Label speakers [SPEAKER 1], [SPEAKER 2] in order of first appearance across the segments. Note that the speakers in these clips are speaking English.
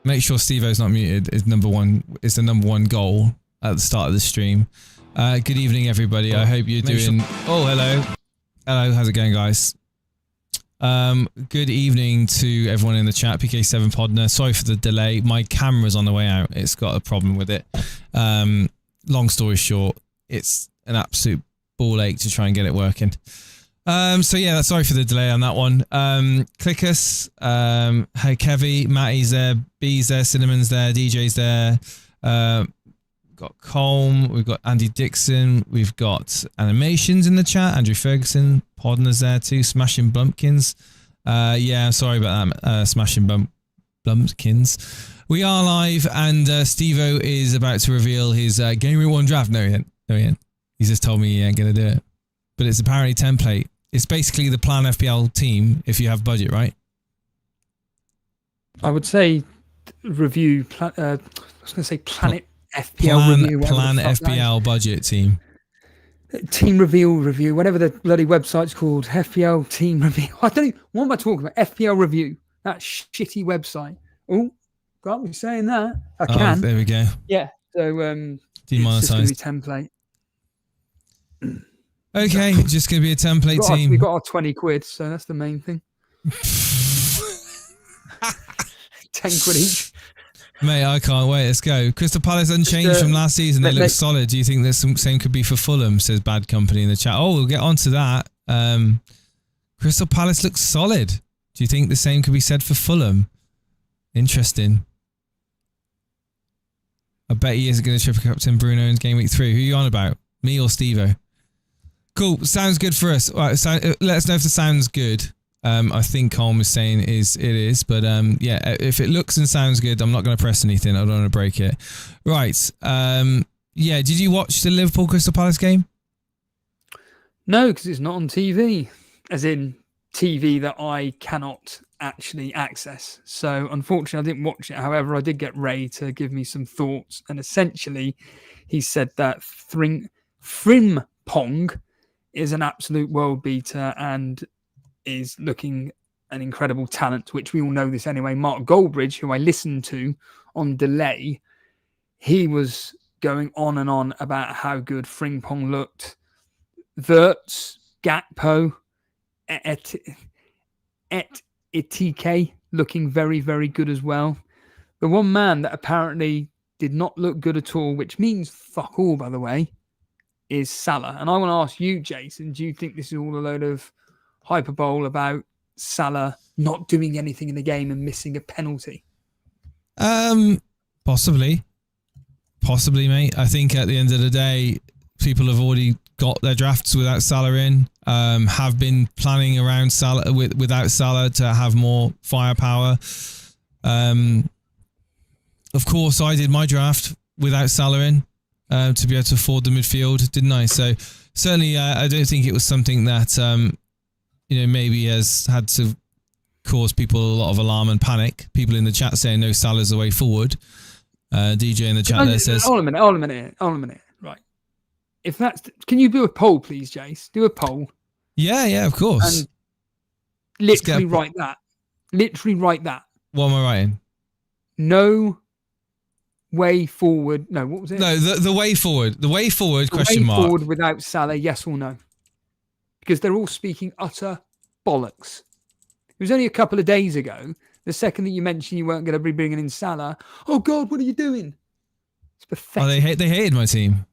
[SPEAKER 1] Make sure Steve-O's not muted is number one. Is the number one goal at the start of the stream. Good evening, everybody. I hope you're doing... Oh, hello. Hello, how's it going, guys? Good evening to everyone in the chat. PK7 Podner. Sorry for the delay. My camera's on the way out. It's got a problem with it. Long story short, it's an absolute ball ache to try and get it working. So yeah, sorry for the delay on that one. Click us. Hey, Kevy, Matty's there, B's there, Cinnamon's there, DJ's there. Got Colm, we've got Andy Dixon, we've got Animations in the chat, Andrew Ferguson, Podner's there too, Smashing Bumpkins. Yeah, sorry about that, Smashing Bumpkins. We are live, and Steve-O is about to reveal his Game Week 1 draft. No, he ain't. He's just told me he ain't going to do it. But it's apparently template. It's basically the Plan FPL team if you have budget, right?
[SPEAKER 2] I would say review. I was going to say Planet FPL review.
[SPEAKER 1] Plan FPL budget team.
[SPEAKER 2] Team review, whatever the bloody website's called. FPL team review. I don't even, what am I talking about? FPL review. That shitty website. Oh, can't be saying that. I can.
[SPEAKER 1] There we go.
[SPEAKER 2] Yeah. So
[SPEAKER 1] demonetized.
[SPEAKER 2] It's just going to be template.
[SPEAKER 1] Okay, just going to be a template team.
[SPEAKER 2] We got our 20 quid, so that's the main thing. 10 quid each.
[SPEAKER 1] Mate, I can't wait. Let's go. Crystal Palace unchanged from last season. They look solid. Do you think the same could be for Fulham, says Bad Company in the chat. Oh, we'll get on to that. Crystal Palace looks solid. Do you think the same could be said for Fulham? Interesting. I bet he isn't going to triple captain Bruno in Game Week 3. Who are you on about? Me or Steve-O? Cool. Sounds good for us. Right, so let us know if the sound's good. I think Colm is saying it is, but yeah, if it looks and sounds good, I'm not going to press anything. I don't want to break it. Right. Yeah. Did you watch the Liverpool Crystal Palace game?
[SPEAKER 2] No, because it's not on TV, as in TV that I cannot actually access. So unfortunately, I didn't watch it. However, I did get Ray to give me some thoughts, and essentially, he said that Frimpong is an absolute world beater and is looking an incredible talent, which we all know this anyway. Mark Goldbridge, who I listened to on delay, he was going on and on about how good Frimpong looked. Wirtz, Gakpo, Etike looking very, very good as well. The one man that apparently did not look good at all, which means fuck all, by the way, is Salah. And I want to ask you, Jason, do you think this is all a load of hyperbole about Salah not doing anything in the game and missing a penalty?
[SPEAKER 1] Possibly, mate. I think at the end of the day, people have already got their drafts without Salah in, have been planning around Salah without Salah to have more firepower. Of course, I did my draft without Salah in, to be able to afford the midfield, didn't I? So certainly, I don't think it was something that maybe has had to cause people a lot of alarm and panic. People in the chat saying no Salah's the way forward. DJ in the chat there says,
[SPEAKER 2] Hold on a minute. Right. If that's, can you do a poll, please, Jace? Do a poll.
[SPEAKER 1] Yeah, of course.
[SPEAKER 2] And literally write that.
[SPEAKER 1] What am I writing?
[SPEAKER 2] No way forward. No, what was it?
[SPEAKER 1] No, the way forward. The way forward, question
[SPEAKER 2] way
[SPEAKER 1] mark.
[SPEAKER 2] Forward without Salah, yes or no? Because they're all speaking utter bollocks. It was only a couple of days ago. The second that you mentioned you weren't going to be bringing in Salah, oh God, what are you doing? It's pathetic.
[SPEAKER 1] Oh, they hated my team.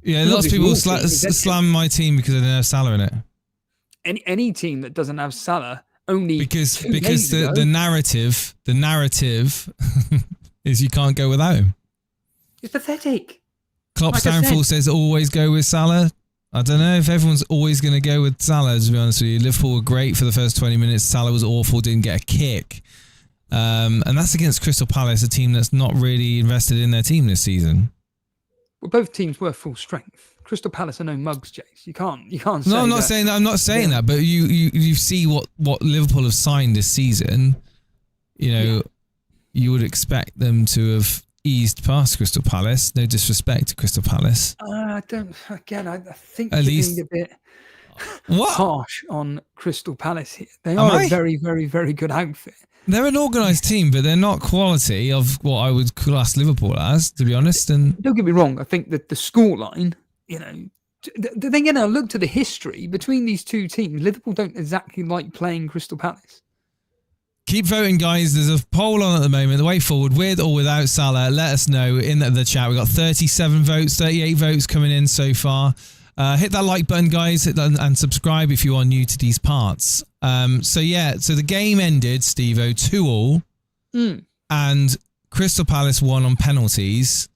[SPEAKER 1] Yeah, lots of people slam my team because I didn't have Salah in it.
[SPEAKER 2] Any team that doesn't have Salah only
[SPEAKER 1] because the narrative is you can't go without him.
[SPEAKER 2] It's pathetic.
[SPEAKER 1] Klopp's downfall says always go with Salah. I don't know if everyone's always going to go with Salah, to be honest with you. Liverpool were great for the first 20 minutes. Salah was awful, didn't get a kick. And that's against Crystal Palace, a team that's not really invested in their team this season.
[SPEAKER 2] Well, both teams were full strength. Crystal Palace are no mugs, Jace. You can't say
[SPEAKER 1] No, I'm not saying that. I'm not saying that, but you see what Liverpool have signed this season. You would expect them to have eased past Crystal Palace. No disrespect to Crystal Palace.
[SPEAKER 2] I think
[SPEAKER 1] at least
[SPEAKER 2] being a bit
[SPEAKER 1] What?
[SPEAKER 2] harsh on Crystal Palace here. They
[SPEAKER 1] Am
[SPEAKER 2] are
[SPEAKER 1] I?
[SPEAKER 2] a very, very, very good outfit.
[SPEAKER 1] They're an organised team, but they're not quality of what I would class Liverpool as, to be honest. And
[SPEAKER 2] Don't get me wrong. I think that the scoreline, then again, I look to the history between these two teams. Liverpool don't exactly like playing Crystal Palace.
[SPEAKER 1] keep voting, guys. There's a poll on at the moment. The way forward, with or without Salah, let us know in the chat. We've got 37 votes, 38 votes coming in so far. Hit that like button, guys, and subscribe if you are new to these parts. So the game ended, Steve-O, 2-2, and Crystal Palace won on penalties.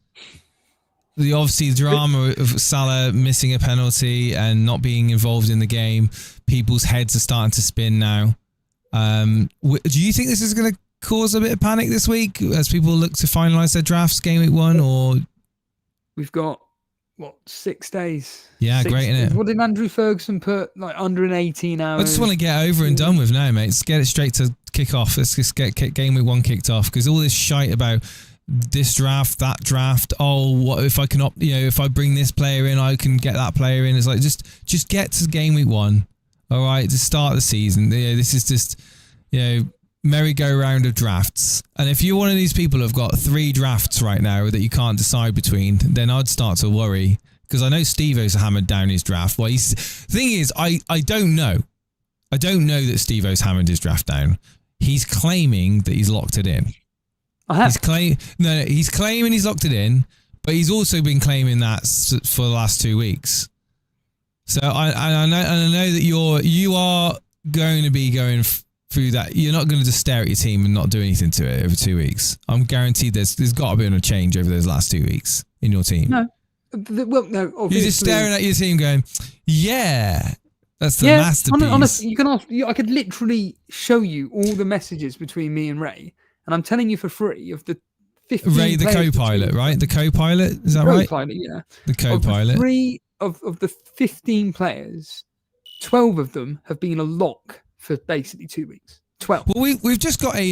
[SPEAKER 1] The obviously drama of Salah missing a penalty and not being involved in the game, people's heads are starting to spin now. Do you think this is going to cause a bit of panic this week as people look to finalise their drafts game week 1? Or
[SPEAKER 2] we've got 6 days?
[SPEAKER 1] Yeah,
[SPEAKER 2] 6
[SPEAKER 1] great,
[SPEAKER 2] days.
[SPEAKER 1] innit?
[SPEAKER 2] What did Andrew Ferguson put? Like under an 18 hours.
[SPEAKER 1] I just want to get over and done with now, mate. Let's get it straight to kick off. Let's just get game week 1 kicked off, because all this shite about this draft, that draft. Oh, what if I can if I bring this player in, I can get that player in. It's like just get to game week 1. All right, to start the season. This is just merry-go-round of drafts. And if you're one of these people who've got 3 drafts right now that you can't decide between, then I'd start to worry, because I know Steve-O's hammered down his draft. Well, the thing is, I don't know. I don't know that Steve-O's hammered his draft down. He's claiming that he's locked it in. He's claiming he's locked it in, but he's also been claiming that for the last 2 weeks. So I know that you are going to be going through that. You're not going to just stare at your team and not do anything to it over 2 weeks. I'm guaranteed there's got to be a change over those last 2 weeks in your team.
[SPEAKER 2] No, no. Obviously.
[SPEAKER 1] You're just staring at your team going, yeah, that's the masterpiece.
[SPEAKER 2] Honestly, you can ask. I could literally show you all the messages between me and Ray, and I'm telling you for free of the 15
[SPEAKER 1] Ray, the co-pilot, right? The co-pilot, is that right?
[SPEAKER 2] Co-pilot, yeah.
[SPEAKER 1] The co-pilot.
[SPEAKER 2] Of the 15 players, 12 of them have been a lock for basically 2 weeks. 12.
[SPEAKER 1] Well, we've just got a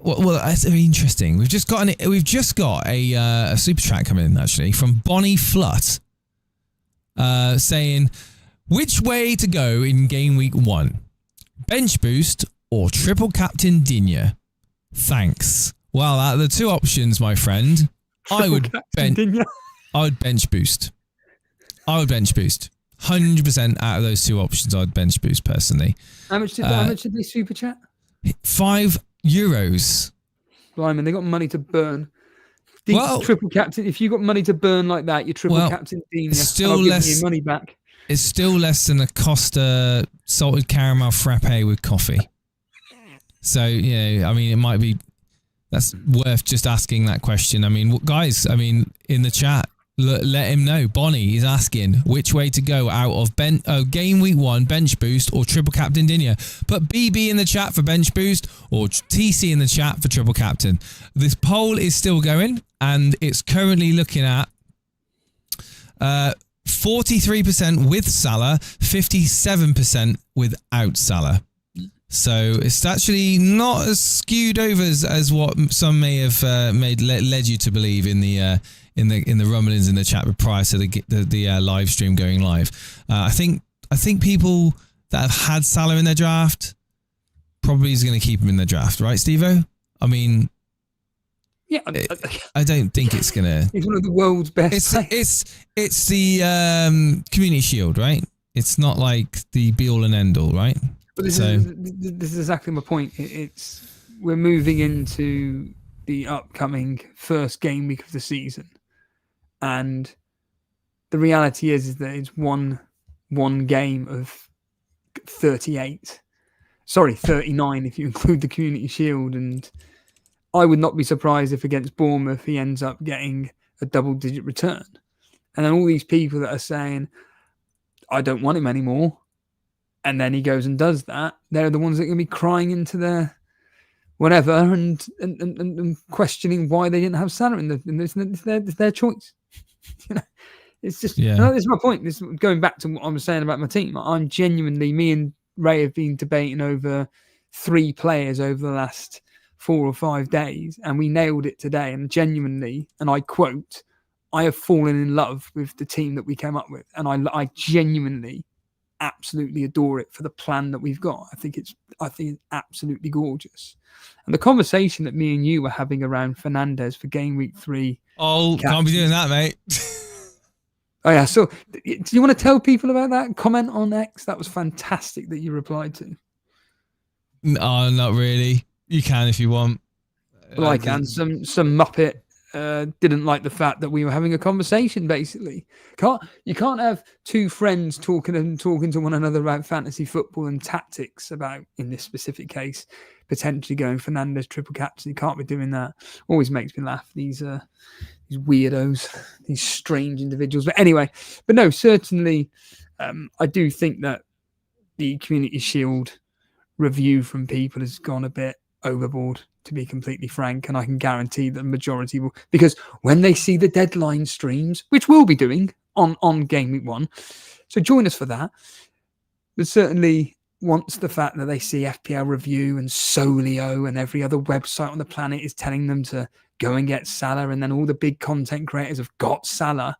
[SPEAKER 1] well, that's very interesting. We've just got a super chat coming in actually from Bonnie Flut, saying, which way to go in game week 1, bench boost or triple captain Digne? Thanks. Well, out of the 2 options, my friend, I would bench boost. I would bench boost. 100% out of those 2 options, I'd bench boost personally.
[SPEAKER 2] How much did they super chat?
[SPEAKER 1] €5.
[SPEAKER 2] Blimey, they got money to burn. Triple captain. If you got money to burn like that, you're triple captain Digne.
[SPEAKER 1] It's still less.
[SPEAKER 2] Your money back.
[SPEAKER 1] It's still less than a Costa salted caramel frappe with coffee. So I mean, it might be. That's worth just asking that question. I mean, guys. I mean, in the chat. Let him know. Bonnie is asking which way to go out of game week 1 bench boost or triple captain Digne. Put BB in the chat for bench boost or TC in the chat for triple captain. This poll is still going and it's currently looking at 43% with Salah, 57% without Salah. So it's actually not as skewed over as what some may have led you to believe in the rumblings in the chat prior to the live stream going live. I think people that have had Salah in their draft probably is going to keep him in their draft, right, Steve-O? I mean,
[SPEAKER 2] yeah,
[SPEAKER 1] I don't think it's going to.
[SPEAKER 2] He's one of the world's best.
[SPEAKER 1] It's the Community Shield, right? It's not like the be all and end all, right?
[SPEAKER 2] But this is exactly my point. We're moving into the upcoming first game week of the season. And the reality is that it's one game of 38. Sorry, 39 if you include the Community Shield. And I would not be surprised if against Bournemouth he ends up getting a double-digit return. And then all these people that are saying, I don't want him anymore, and then he goes and does that, they're the ones that are going to be crying into their whatever and questioning why they didn't have Salah in it's their choice. It's just, this is my point. This is going back to what I was saying about my team. I'm genuinely, me and Ray have been debating over 3 players over the last 4 or 5 days, and we nailed it today. And genuinely, and I quote, I have fallen in love with the team that we came up with, and I genuinely absolutely adore it for the plan that we've got. I think it's absolutely gorgeous. And the conversation that me and you were having around Fernandes for game week 3.
[SPEAKER 1] Oh, can't be doing that, mate.
[SPEAKER 2] Oh yeah. So do you want to tell people about that? Comment on X. That was fantastic that you replied to.
[SPEAKER 1] No, not really. You can if you want.
[SPEAKER 2] Well, I can. Some muppet didn't like the fact that we were having a conversation. Basically, you can't have two friends talking to one another about fantasy football and tactics about, in this specific case, potentially going Fernandes triple captain. You can't be doing that. Always makes me laugh. These weirdos, these strange individuals. But anyway, no, certainly, I do think that the Community Shield review from people has gone a bit overboard, to be completely frank, and I can guarantee that the majority will, because when they see the deadline streams, which we'll be doing on Game Week 1, so join us for that, but certainly once the fact that they see FPL Review and Solio and every other website on the planet is telling them to go and get Salah, and then all the big content creators have got Salah,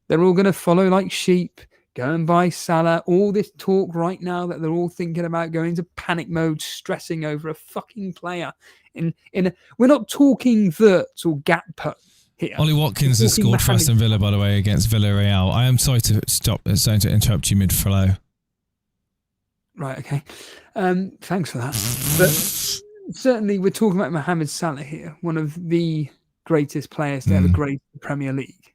[SPEAKER 2] they're all going to follow like sheep. Go and buy Salah. All this talk right now that they're all thinking about going into panic mode, stressing over a fucking player. We're not talking Wirtz or Gakpo here.
[SPEAKER 1] Ollie Watkins has scored for Aston Villa, by the way, against Villarreal. I am sorry to interrupt you mid-flow.
[SPEAKER 2] Right, okay. Thanks for that. But certainly we're talking about Mohamed Salah here, one of the greatest players to ever grace the Premier League.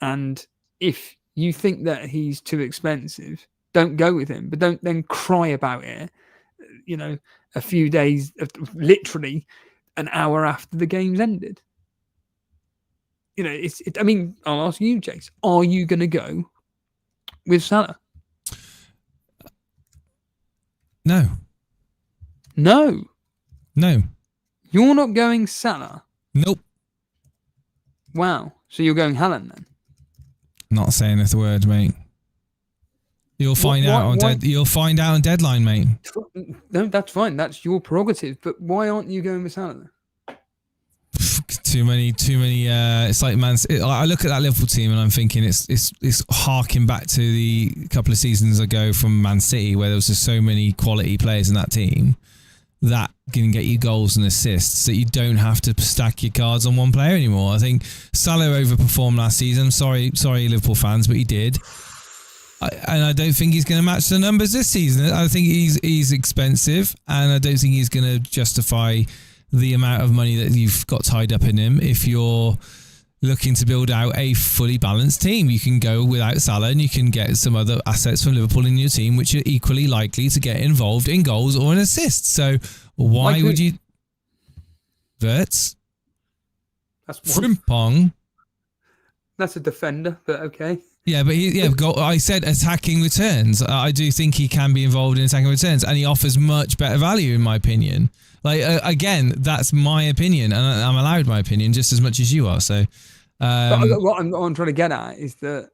[SPEAKER 2] And if you think that he's too expensive, don't go with him, but don't then cry about it, a few days, literally an hour after the game's ended. I mean, I'll ask you, Jace, are you going to go with Salah?
[SPEAKER 1] No.
[SPEAKER 2] You're not going Salah?
[SPEAKER 1] Nope.
[SPEAKER 2] Wow. So you're going Haaland then?
[SPEAKER 1] Not saying a word, mate. You'll find out on deadline, mate.
[SPEAKER 2] No, that's fine. That's your prerogative. But why aren't you going with Salah then?
[SPEAKER 1] Too many. It's like I look at that Liverpool team and I'm thinking it's harking back to the couple of seasons ago from Man City, where there was just so many quality players in that team that can get you goals and assists that you don't have to stack your cards on one player anymore. I think Salah overperformed last season. Sorry, Liverpool fans, but he did. And I don't think he's going to match the numbers this season. I think he's expensive, and I don't think he's going to justify the amount of money that you've got tied up in him. If you're looking to build out a fully balanced team, you can go without Salah and you can get some other assets from Liverpool in your team which are equally likely to get involved in goals or in assists. So why would you... Wirtz?
[SPEAKER 2] That's
[SPEAKER 1] Frimpong.
[SPEAKER 2] That's a defender, but okay.
[SPEAKER 1] Yeah, but I said attacking returns. I do think he can be involved in attacking returns, and he offers much better value in my opinion. Like, again, that's my opinion, and I'm allowed my opinion just as much as you are. So,
[SPEAKER 2] what I'm trying to get at is that,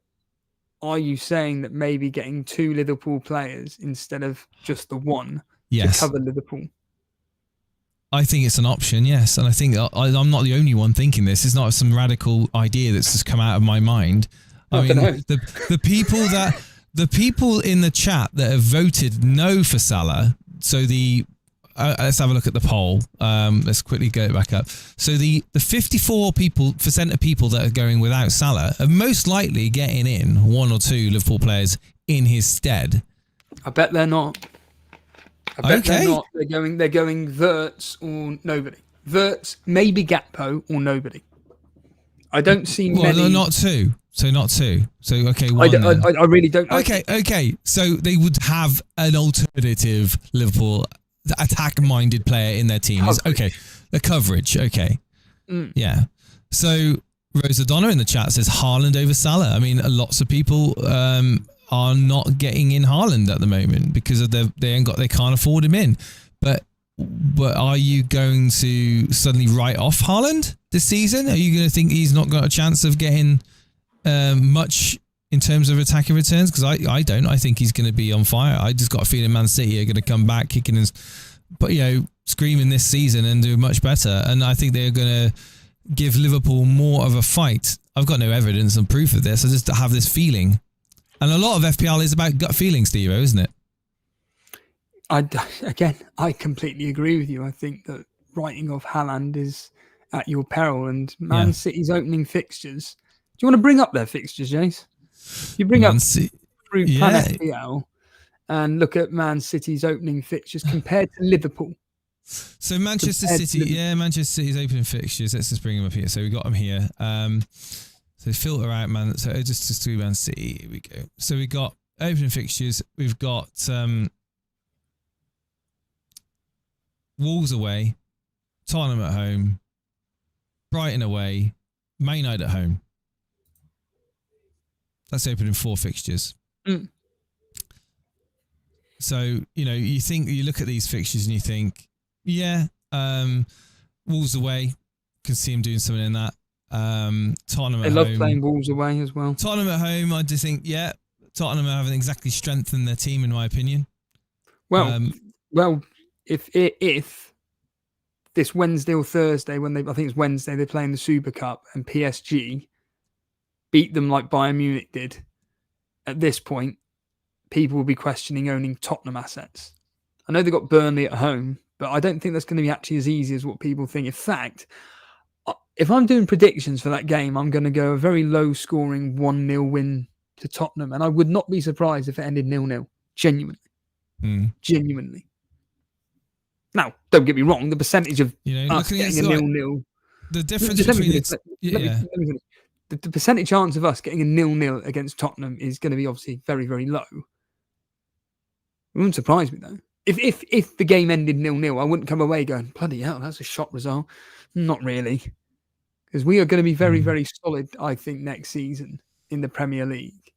[SPEAKER 2] are you saying that maybe getting 2 Liverpool players instead of just the one to cover Liverpool?
[SPEAKER 1] I think it's an option, yes, and I think I'm not the only one thinking this. It's not some radical idea that's just come out of my mind. I mean, the people in the chat that have voted no for Salah. So let's have a look at the poll. Let's quickly go back up. So the 54% of people that are going without Salah are most likely getting in 1 or 2 Liverpool players in his stead.
[SPEAKER 2] I bet they're not. They're not. They're going Wirtz or nobody. Wirtz, maybe Gakpo or nobody. I don't see many.
[SPEAKER 1] Well, not 2. So not 2. So okay, 1.
[SPEAKER 2] I really don't.
[SPEAKER 1] Okay. So they would have an alternative Liverpool attack-minded player in their team. Okay, the coverage. Okay, yeah. So Rose O'Donnell in the chat says Haaland over Salah. I mean, lots of people are not getting in Haaland at the moment because of they can't afford him in. But are you going to suddenly write off Haaland this season? Are you going to think he's not got a chance of getting much in terms of attacking returns? Because I don't. I think he's going to be on fire. I just got a feeling Man City are going to come back kicking his, screaming this season and do much better. And I think they're going to give Liverpool more of a fight. I've got no evidence and proof of this. I just have this feeling. And a lot of FPL is about gut feeling, Steve, isn't it?
[SPEAKER 2] I completely agree with you. I think that writing off Haaland is at your peril, and Man City's opening fixtures. Do you want to bring up their fixtures, Jace? You bring up through Plan FPL and look at Man City's opening fixtures compared to Liverpool.
[SPEAKER 1] So Manchester City, Manchester City's opening fixtures. Let's just bring them up here. So we got them here. So filter out Man. So just do Man City. Here we go. So we got opening fixtures. We've got Wolves away, Tottenham at home, Brighton away, Man United at home. That's opening 4 fixtures. So, you look at these fixtures and you think, Wolves away, can see him doing something in that. Tottenham at home.
[SPEAKER 2] They love playing Wolves away as well.
[SPEAKER 1] Tottenham at home, I just think, Tottenham haven't exactly strengthened their team, in my opinion.
[SPEAKER 2] Well, if this Wednesday or Thursday, I think it's Wednesday, they're playing the Super Cup and PSG beat them like Bayern Munich did, at this point, people will be questioning owning Tottenham assets. I know they've got Burnley at home, but I don't think that's going to be actually as easy as what people think. In fact, if I'm doing predictions for that game, I'm going to go a very low-scoring 1-0 win to Tottenham, and I would not be surprised if it ended 0-0. Genuinely. Genuinely. Now, don't get me wrong, the percentage of us getting a 0-0...
[SPEAKER 1] The difference between...
[SPEAKER 2] The percentage chance of us getting a 0-0 against Tottenham is going to be obviously very, very low. It wouldn't surprise me, though. If the game ended 0-0, I wouldn't come away going, bloody hell, that's a shock result. Not really. Because we are going to be very, very solid, I think, next season in the Premier League.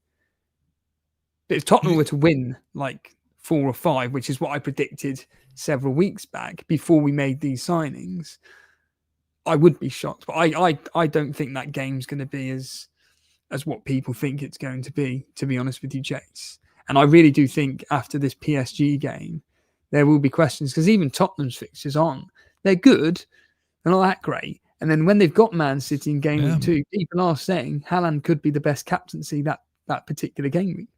[SPEAKER 2] But if Tottenham were to win like 4 or 5, which is what I predicted several weeks back before we made these signings, I would be shocked. But I don't think that game's going to be as what people think it's going to be honest with you, Jace. And I really do think after this PSG game, there will be questions, because even Tottenham's fixtures aren't. They're good. They're not that great. And then when they've got Man City in game week 2, people are saying Haaland could be the best captaincy that particular game week.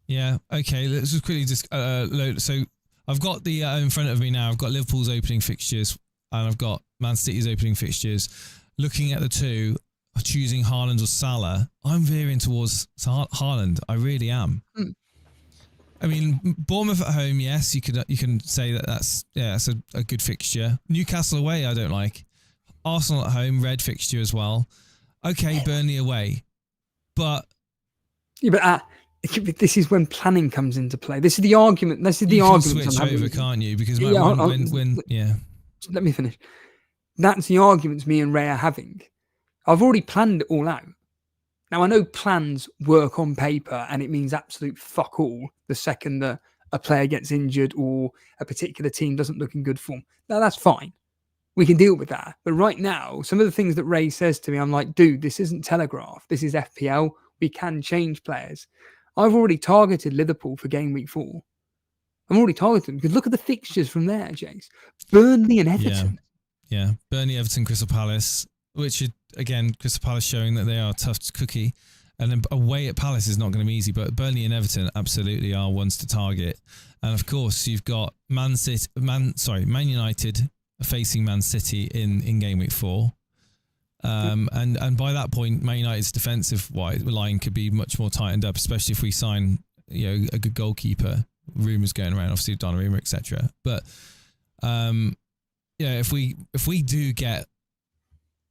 [SPEAKER 1] Yeah, okay. Let's just quickly load. So I've got the in front of me now. I've got Liverpool's opening fixtures and I've got Man City's opening fixtures. Looking at the two, choosing Haaland or Salah, I'm veering towards Haaland. I really am. I mean, Bournemouth at home, yes, you can say that's a good fixture. Newcastle away, I don't like. Arsenal at home, red fixture as well. Okay, Burnley away, but
[SPEAKER 2] this is when planning comes into play. This is the argument. This is the argument.
[SPEAKER 1] You can switch over, can't you? Because
[SPEAKER 2] let me finish. That's the arguments me and Ray are having. I've already planned it all out. Now, I know plans work on paper and it means absolute fuck all the second that a player gets injured or a particular team doesn't look in good form. Now, that's fine. We can deal with that. But right now, some of the things that Ray says to me, I'm like, dude, this isn't Telegraph. This is FPL. We can change players. I've already targeted Liverpool for game week 4. I'm already targeting them because look at the fixtures from there, Jace. Burnley and Everton.
[SPEAKER 1] Yeah. Burnley, Everton, Crystal Palace, which is, again, Crystal Palace showing that they are a tough cookie. And then away at Palace is not going to be easy, but Burnley and Everton absolutely are ones to target. And of course, you've got Man United facing Man City in game week 4. And by that point, Man United's defensive line could be much more tightened up, especially if we sign a good goalkeeper. Rumours going around, obviously Donnarumma, etc. But if we do get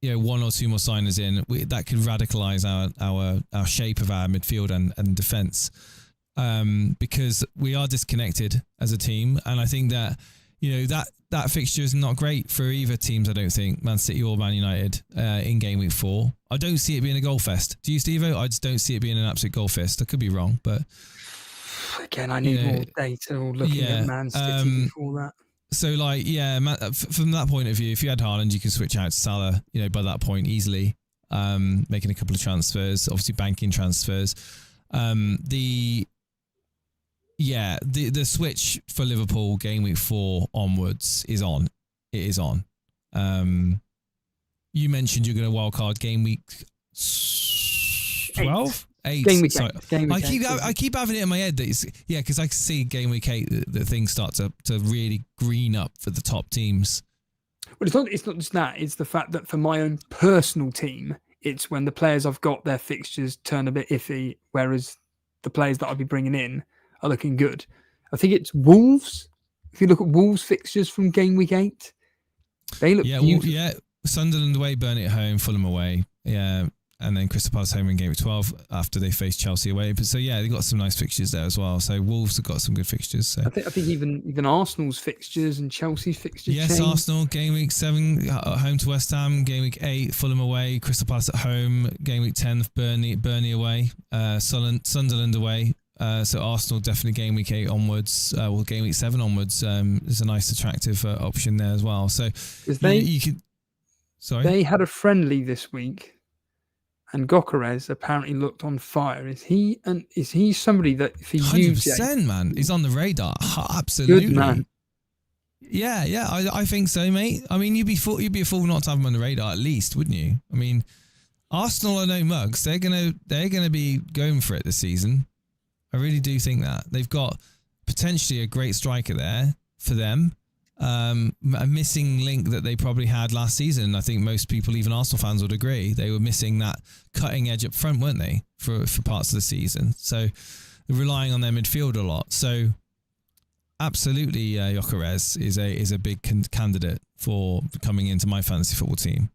[SPEAKER 1] 1 or 2 more signers in, that could radicalise our shape of our midfield and defence, because we are disconnected as a team, and I think that that fixture is not great for either teams. I don't think Man City or Man United in game week 4. I don't see it being a goal fest. Do you, Steve-O? I just don't see it being an absolute goal fest. I could be wrong, but
[SPEAKER 2] again, I need more data or looking at Man City before that.
[SPEAKER 1] So, from that point of view, if you had Haaland, you can switch out to Salah, by that point easily, making a couple of transfers, obviously banking transfers. The switch for Liverpool game week 4 onwards is on. It is on. You mentioned you're going to wildcard game week 12? 8.
[SPEAKER 2] Game week
[SPEAKER 1] Sorry.
[SPEAKER 2] 8. Game week
[SPEAKER 1] I keep having it in my head that it's because I see game week 8 that things start to really green up for the top teams.
[SPEAKER 2] Well, it's not just that. It's the fact that for my own personal team, it's when the players I've got, their fixtures turn a bit iffy, whereas the players that I'll be bringing in are looking good. I think it's Wolves. If you look at Wolves fixtures from game week 8, they look beautiful.
[SPEAKER 1] Sunderland away, Burnley at home, Fulham away. Yeah. And then Crystal Palace home in game week 12 after they face Chelsea away. But so they've got some nice fixtures there as well. So Wolves have got some good fixtures. So
[SPEAKER 2] I think even Arsenal's fixtures and Chelsea's fixtures.
[SPEAKER 1] Yes,
[SPEAKER 2] change.
[SPEAKER 1] Arsenal game week 7 home to West Ham. Game week 8 Fulham away. Crystal Palace at home. Game week 10 Burnley away. Sunderland away. So Arsenal definitely game week 8 onwards. Game week 7 onwards. There's a nice attractive option there as well. So you could. Sorry,
[SPEAKER 2] they had a friendly this week. And Gyokeres apparently looked on fire. Is he somebody that for you,
[SPEAKER 1] 100%, man, he's on the radar. Absolutely,
[SPEAKER 2] good man.
[SPEAKER 1] Yeah, I think so, mate. I mean, you'd be a fool not to have him on the radar at least, wouldn't you? I mean, Arsenal are no mugs. They're gonna be going for it this season. I really do think that they've got potentially a great striker there for them. A missing link that they probably had last season. I think most people, even Arsenal fans, would agree. They were missing that cutting edge up front, weren't they, for parts of the season? So they're relying on their midfield a lot. So absolutely, Gyokeres is a big candidate for coming into my fantasy football team.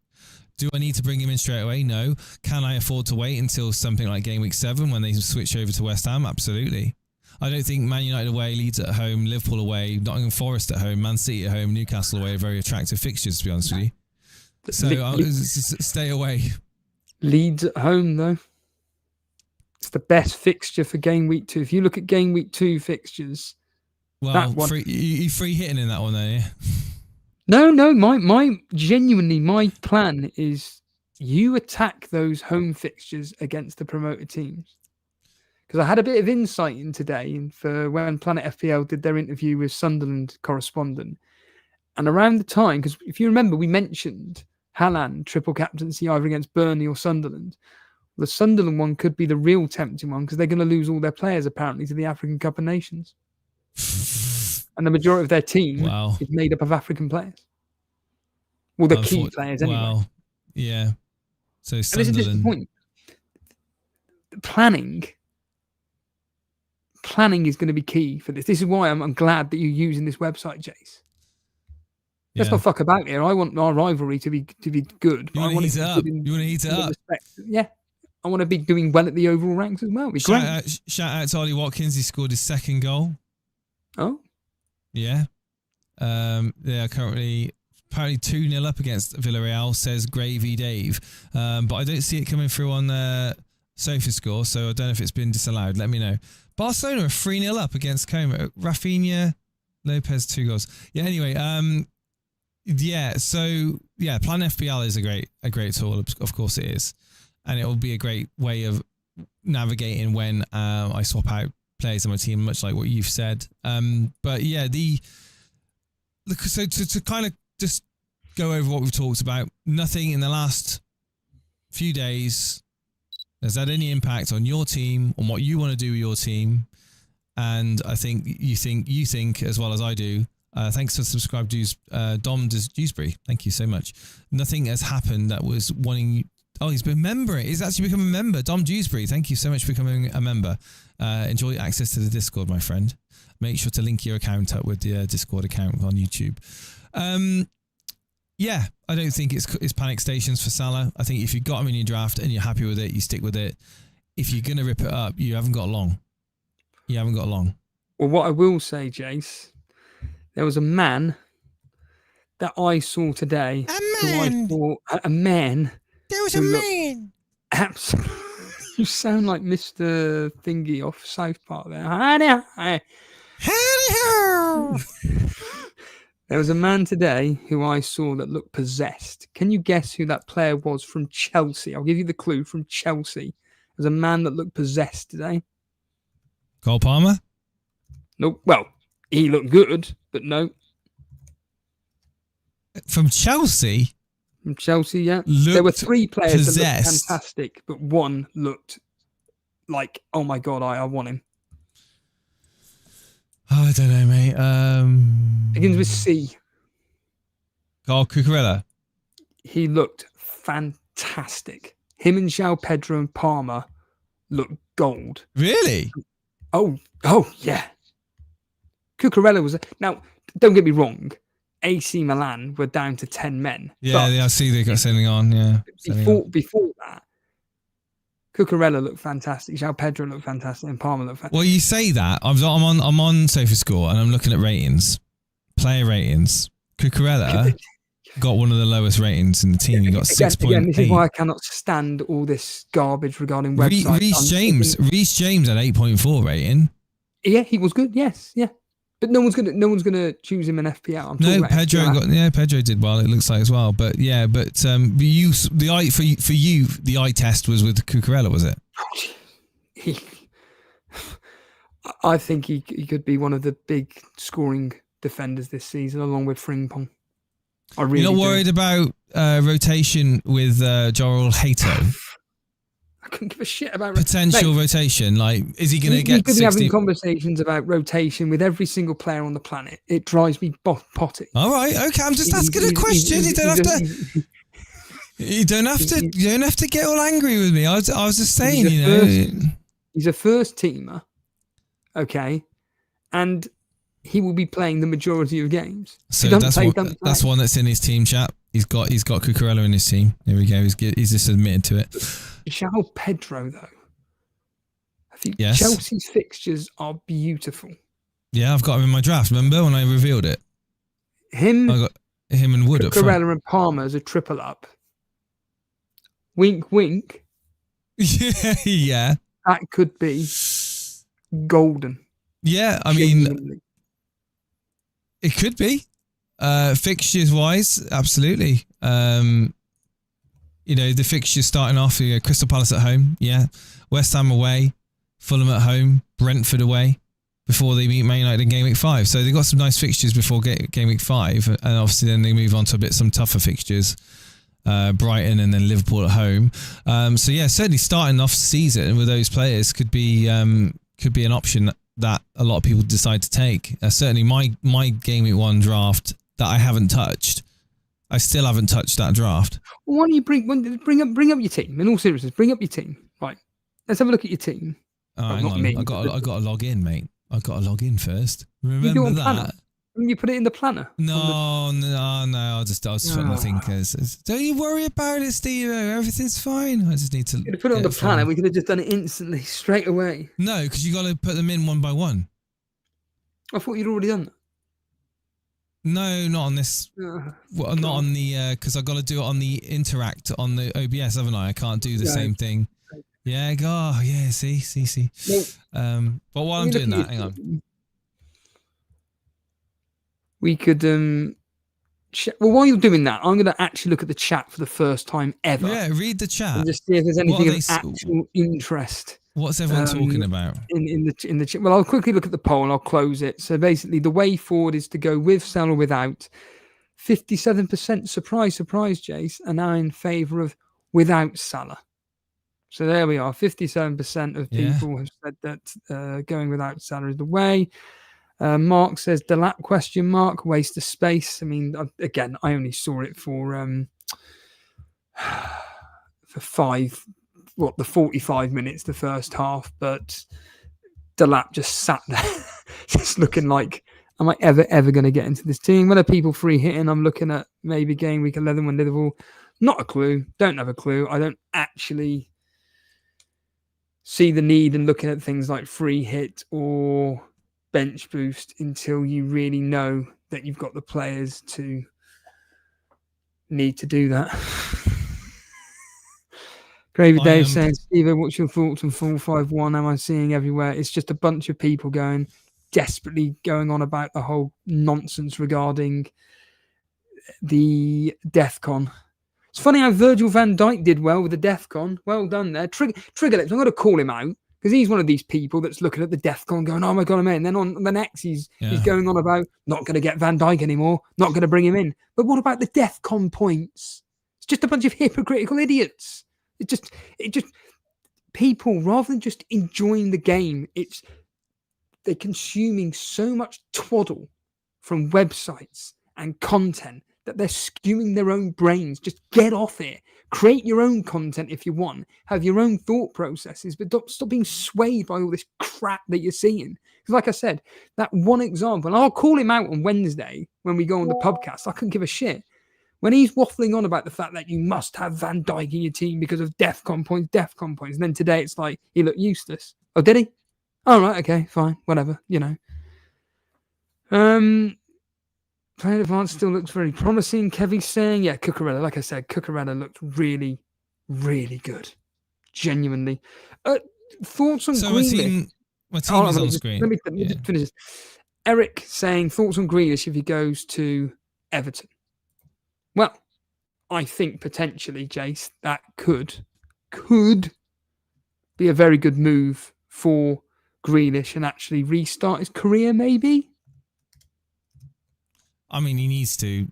[SPEAKER 1] Do I need to bring him in straight away? No. Can I afford to wait until something like game week 7 when they switch over to West Ham? Absolutely. I don't think Man United away, Leeds at home, Liverpool away, Nottingham Forest at home, Man City at home, Newcastle away are very attractive fixtures, to be honest with you. So stay away.
[SPEAKER 2] Leeds at home, though. It's the best fixture for game week 2. If you look at game week 2 fixtures,
[SPEAKER 1] well, you free hitting in that one, though, yeah?
[SPEAKER 2] No. My plan is you attack those home fixtures against the promoted teams. Because I had a bit of insight in today for when Planet FPL did their interview with Sunderland correspondent. And around the time, because if you remember, we mentioned Haaland, triple captaincy either against Burnley or Sunderland. The Sunderland one could be the real tempting one because they're going to lose all their players apparently to the African Cup of Nations. And the majority of their team is made up of African players. Well, the key players anyway.
[SPEAKER 1] Wow. Yeah. So Sunderland.
[SPEAKER 2] And this is the point. Planning is going to be key for this. This is why I'm glad that you're using this website, Jace. Let's not fuck about here. I want our rivalry to be good.
[SPEAKER 1] You want to heat it up. You want to heat it up.
[SPEAKER 2] Yeah. I want to be doing well at the overall ranks as well.
[SPEAKER 1] Shout out to Ollie Watkins. He scored his 2nd goal.
[SPEAKER 2] Oh.
[SPEAKER 1] Yeah. They are currently apparently 2-0 up against Villarreal, says Gravy Dave. But I don't see it coming through on SofaScore, so I don't know if it's been disallowed. Let me know. Barcelona are 3-0 up against Como. Rafinha, Lopez, 2 goals. Yeah, anyway, Plan FPL is a great tool, of course it is. And it will be a great way of navigating when I swap out players on my team, much like what you've said. So to kind of just go over what we've talked about, nothing in the last few days has had any impact on your team, on what you want to do with your team. And I think you think as well as I do. Thanks for subscribe to Dom Dewsbury. Thank you so much. Nothing has happened that was wanting. Oh, he's been a member. He's actually become a member. Dom Dewsbury, thank you so much for becoming a member. Enjoy access to the Discord, my friend. Make sure to link your account up with the Discord account on YouTube. I don't think it's panic stations for Salah. I think if you got him in your draft and you're happy with it, you stick with it. If you're going to rip it up, you haven't got long.
[SPEAKER 2] Well, what I will say, Jace, there was a man that I saw today. A man.
[SPEAKER 1] There was a man.
[SPEAKER 2] Absolutely. You sound like Mr. Thingy off South Park there. Howdy. There was a man today who I saw that looked possessed. Can you guess who that player was from Chelsea? I'll give you the clue. From Chelsea. There's a man that looked possessed today.
[SPEAKER 1] Cole Palmer?
[SPEAKER 2] No. Well, he looked good, but no.
[SPEAKER 1] From Chelsea?
[SPEAKER 2] From Chelsea, yeah. There were 3 players that looked fantastic, but one looked like, oh my God, I want him.
[SPEAKER 1] Oh, I don't know, mate.
[SPEAKER 2] Begins with C.
[SPEAKER 1] Carl Cucurella.
[SPEAKER 2] He looked fantastic. Him and João Pedro and Palmer look gold.
[SPEAKER 1] Really?
[SPEAKER 2] Oh yeah. Cucurella was now. Don't get me wrong. AC Milan were down to 10 men.
[SPEAKER 1] Yeah, I see they got something on. Yeah.
[SPEAKER 2] Before that, Cucurella looked fantastic. João Pedro looked fantastic, and Palmer looked fantastic.
[SPEAKER 1] Well, you say that. I'm on SofaScore and I'm looking at ratings, player ratings. Cucurella got one of the lowest ratings in the team. He got 6.8.
[SPEAKER 2] Again, this is why I cannot stand all this garbage regarding websites.
[SPEAKER 1] Reece James had 8.4 rating.
[SPEAKER 2] Yeah, he was good. Yes, yeah. But no one's gonna choose him in FPL.
[SPEAKER 1] Pedro did well. It looks like as well. But yeah, the eye test was with Cucurella, was it?
[SPEAKER 2] I think he could be one of the big scoring defenders this season, along with Frimpong. You're not
[SPEAKER 1] worried about rotation with Jorel Hato?
[SPEAKER 2] I couldn't give a shit about
[SPEAKER 1] potential rotation. Like, is he going to get?
[SPEAKER 2] You could be having conversations about rotation with every single player on the planet. It drives me potty.
[SPEAKER 1] All right, okay. I'm just asking a question. You don't have to. You don't have to get all angry with me. I was just saying,
[SPEAKER 2] he's a first teamer, okay, and he will be playing the majority of games.
[SPEAKER 1] So that's one that's in his team chat. He's got Cucurella in his team. There we go. He's just admitted to it.
[SPEAKER 2] João Pedro, though.
[SPEAKER 1] Yes.
[SPEAKER 2] Chelsea's fixtures are beautiful.
[SPEAKER 1] Yeah, I've got him in my draft. Remember when I revealed it? I got him and Wood up front.
[SPEAKER 2] Cucurella and Palmer as a triple up. Wink, wink.
[SPEAKER 1] Yeah.
[SPEAKER 2] That could be golden.
[SPEAKER 1] Yeah, I mean, it could be. Fixtures wise, absolutely. The fixtures starting off, Crystal Palace at home, yeah. West Ham away, Fulham at home, Brentford away, before they meet Man United in Game Week 5. So they've got some nice fixtures before Game Week 5, and obviously then they move on to some tougher fixtures. Brighton and then Liverpool at home. So yeah, certainly starting off the season with those players could be an option that a lot of people decide to take. Certainly my Game Week 1 draft that I haven't touched. I still haven't touched that draft.
[SPEAKER 2] Well, why don't you bring up your team? In all seriousness, bring up your team. Right, let's have a look at your team.
[SPEAKER 1] Hang on. I got to log in, mate. I got to log in first. Remember that?
[SPEAKER 2] Planner? You put it in the planner.
[SPEAKER 1] No. I was putting my thinkers. Don't you worry about it, Steve. Everything's fine. I just need to.
[SPEAKER 2] You could have put it on the planner. We could have just done it instantly, straight away.
[SPEAKER 1] No, because you got to put them in one by one.
[SPEAKER 2] I thought you'd already done that.
[SPEAKER 1] No, not on this. Well, not on the because I got to do it on the Interact on the OBS, haven't I? I can't do the same thing. Yeah, yeah. See. Well, but while I'm doing that, hang on.
[SPEAKER 2] We could well, while you're doing that, I'm going to actually look at the chat for the first time ever.
[SPEAKER 1] Yeah, read the chat
[SPEAKER 2] and just see if there's anything of actual interest.
[SPEAKER 1] What's everyone talking about
[SPEAKER 2] in the chat? Well, I'll quickly look at the poll and I'll close it. So basically, the way forward is to go with Salah or without. 57% surprise, Jace, are now in favour of without Salah. So there we are. 57% of people have said that going without Salah is the way. Mark says Delap ? Waste of space. I mean, again, I only saw it for 45 minutes, the first half, but Delap just sat there, just looking like, am I ever going to get into this team? When are people free hitting? I'm looking at maybe Game Week 11 when Liverpool. Not a clue. Don't have a clue. I don't actually see the need in looking at things like free hit or bench boost until you really know that you've got the players to need to do that. Gravy Dave saying, Steve, what's your thoughts on 4-5-1? Am I seeing everywhere? It's just a bunch of people desperately going on about the whole nonsense regarding the DEFCON. It's funny how Virgil van Dijk did well with the DEFCON. Well done there. Trigger Lips, I'm going to call him out because he's one of these people that's looking at the DEFCON going, oh my God, I'm in. And then on the next, he's going on about not going to get Van Dijk anymore, not going to bring him in. But what about the DEFCON points? It's just a bunch of hypocritical idiots. It just people, rather than just enjoying the game, they're consuming so much twaddle from websites and content that they're skewing their own brains. Just get off it. Create your own content if you want. Have your own thought processes, but don't stop being swayed by all this crap that you're seeing. Because like I said, that one example, and I'll call him out on Wednesday when we go on the podcast. I couldn't give a shit. When he's waffling on about the fact that you must have Van Dijk in your team because of DEFCON points. And then today it's like, he looked useless. Oh, did he? All right, okay, fine, whatever, Player advance still looks very promising. Kevy's saying, yeah, Cucurella. Like I said, Cucurella looked really, really good. Genuinely. Thoughts on Grealish?
[SPEAKER 1] My team is on screen.
[SPEAKER 2] Let me just finish this. Eric saying, thoughts on Grealish if he goes to Everton? Well, I think potentially, Jace, that could be a very good move for Grealish and actually restart his career, maybe.
[SPEAKER 1] I mean, he needs to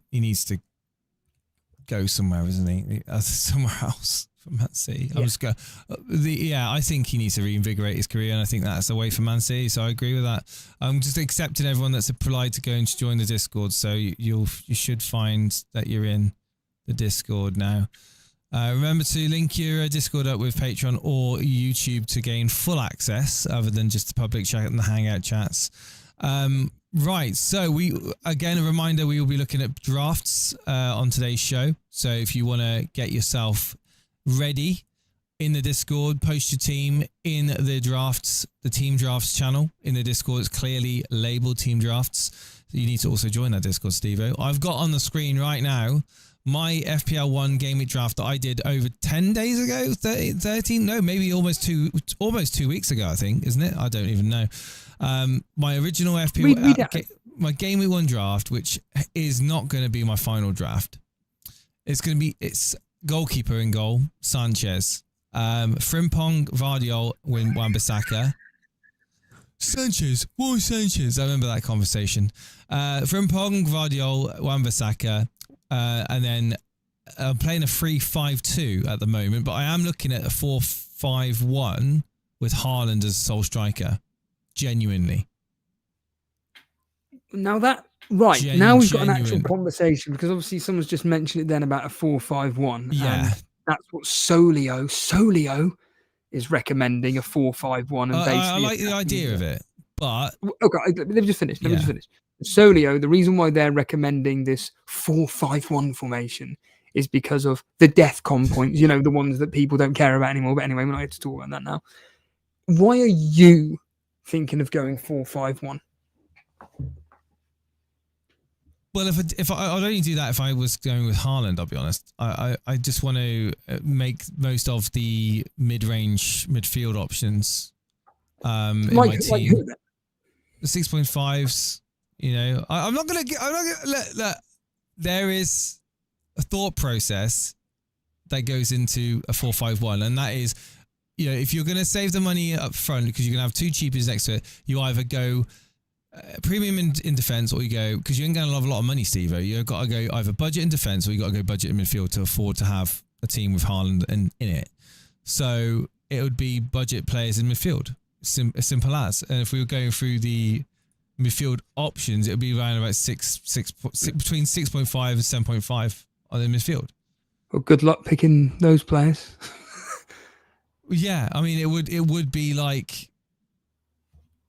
[SPEAKER 1] go somewhere, isn't he? Somewhere else from Man City. Yeah. I think he needs to reinvigorate his career, and I think that's the way for Man City. So I agree with that. I'm just accepting everyone that's applied to go and join the Discord. So you should find that you're in the Discord now. Remember to link your Discord up with Patreon or YouTube to gain full access, other than just the public chat and the Hangout chats. Right, so a reminder, we will be looking at drafts on today's show. So if you want to get yourself ready in the Discord, post your team in the team drafts channel in the Discord. It's clearly labeled team drafts. So you need to also join that Discord, Steve-O. I've got on the screen right now my FPL 1 Gameweek draft that I did over 10 days ago, 13, no, maybe almost 2 weeks ago, I think, isn't it? I don't even know. My original FPL, my Gameweek 1 draft, which is not going to be my final draft. It's goalkeeper in goal, Sanchez. Frimpong, Vardiol, Wan-Bissaka. Sanchez, why Sanchez? I remember that conversation. Frimpong, Vardiol, Wan-Bissaka. And then I'm playing a 3-5-2 at the moment, but I am looking at a 4-5-1 with Haaland as sole striker. Genuinely.
[SPEAKER 2] Now now we've got an actual conversation, because obviously someone's just mentioned it then about a 4-5-1.
[SPEAKER 1] Yeah.
[SPEAKER 2] And that's what Solio is recommending, a 4-5-1. And basically
[SPEAKER 1] I like the idea of it, but...
[SPEAKER 2] Okay, let me just finish. Solio, the reason why they're recommending this 4-5-1 formation is because of the DEFCON points, the ones that people don't care about anymore. But anyway, we're not here to talk about that now. Why are you thinking of going 4-5-1?
[SPEAKER 1] Well, if I'd only do that if I was going with Haaland, I'll be honest. I just want to make most of the mid-range midfield options in my team. The 6.5s. I'm not gonna let there is a thought process that goes into a 4-5-1, and that is, if you're gonna save the money up front because you're gonna have 2 cheapers next to it, you either go premium in defense, or you go, because you ain't gonna have a lot of money, Steve. You've got to go either budget in defense, or you got to go budget in midfield to afford to have a team with Haaland in it. So it would be budget players in midfield, as simple as. And if we were going through the midfield options, it would be around about between 6.5 and 7.5 on the midfield.
[SPEAKER 2] Well, good luck picking those players.
[SPEAKER 1] Yeah, I mean, it would be like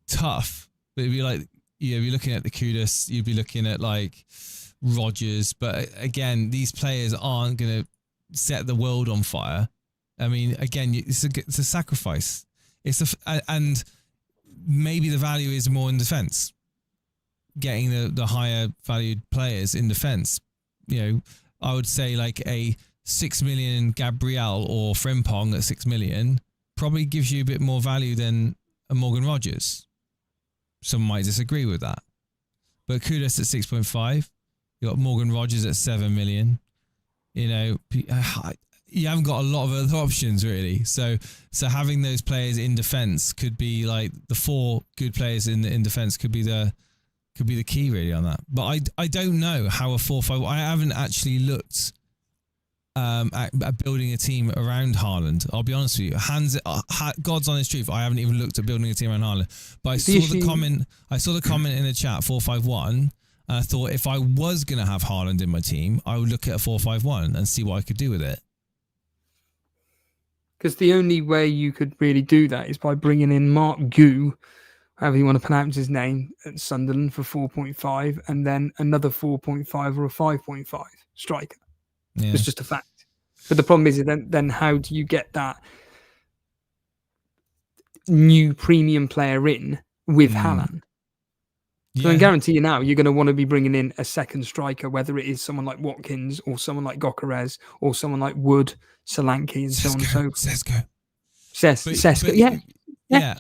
[SPEAKER 1] tough, but it'd be like, you're looking at the Kudus, you'd be looking at like Rodgers, but again, these players aren't going to set the world on fire. I mean, again, it's a sacrifice. And maybe the value is more in defense, getting the higher valued players in defense. I would say like a 6 million Gabriel or Frimpong at 6 million probably gives you a bit more value than a Morgan Rodgers. Some might disagree with that, but Kudus at 6.5, you got Morgan Rodgers at 7 million. You haven't got a lot of other options really. So having those players in defense could be like the 4 good players in defense could be the key really on that. But I don't know how a 4-5. I haven't actually looked at building a team around Haaland. I'll be honest with you, God's honest truth. I haven't even looked at building a team around Haaland, but I saw the comment. I saw the comment in the chat 451. And I thought if I was going to have Haaland in my team, I would look at a 451 and see what I could do with it.
[SPEAKER 2] Because the only way you could really do that is by bringing in Mark Gu, however you want to pronounce his name, at Sunderland for 4.5, and then another 4.5 or a 5.5 striker. Yeah. It's just a fact. But the problem is then how do you get that new premium player in with Haaland? So I guarantee you now, you're going to want to be bringing in a second striker, whether it is someone like Watkins or someone like Gyokeres or someone like Wood, Solanke, and so on and so forth. Sesko. Yeah.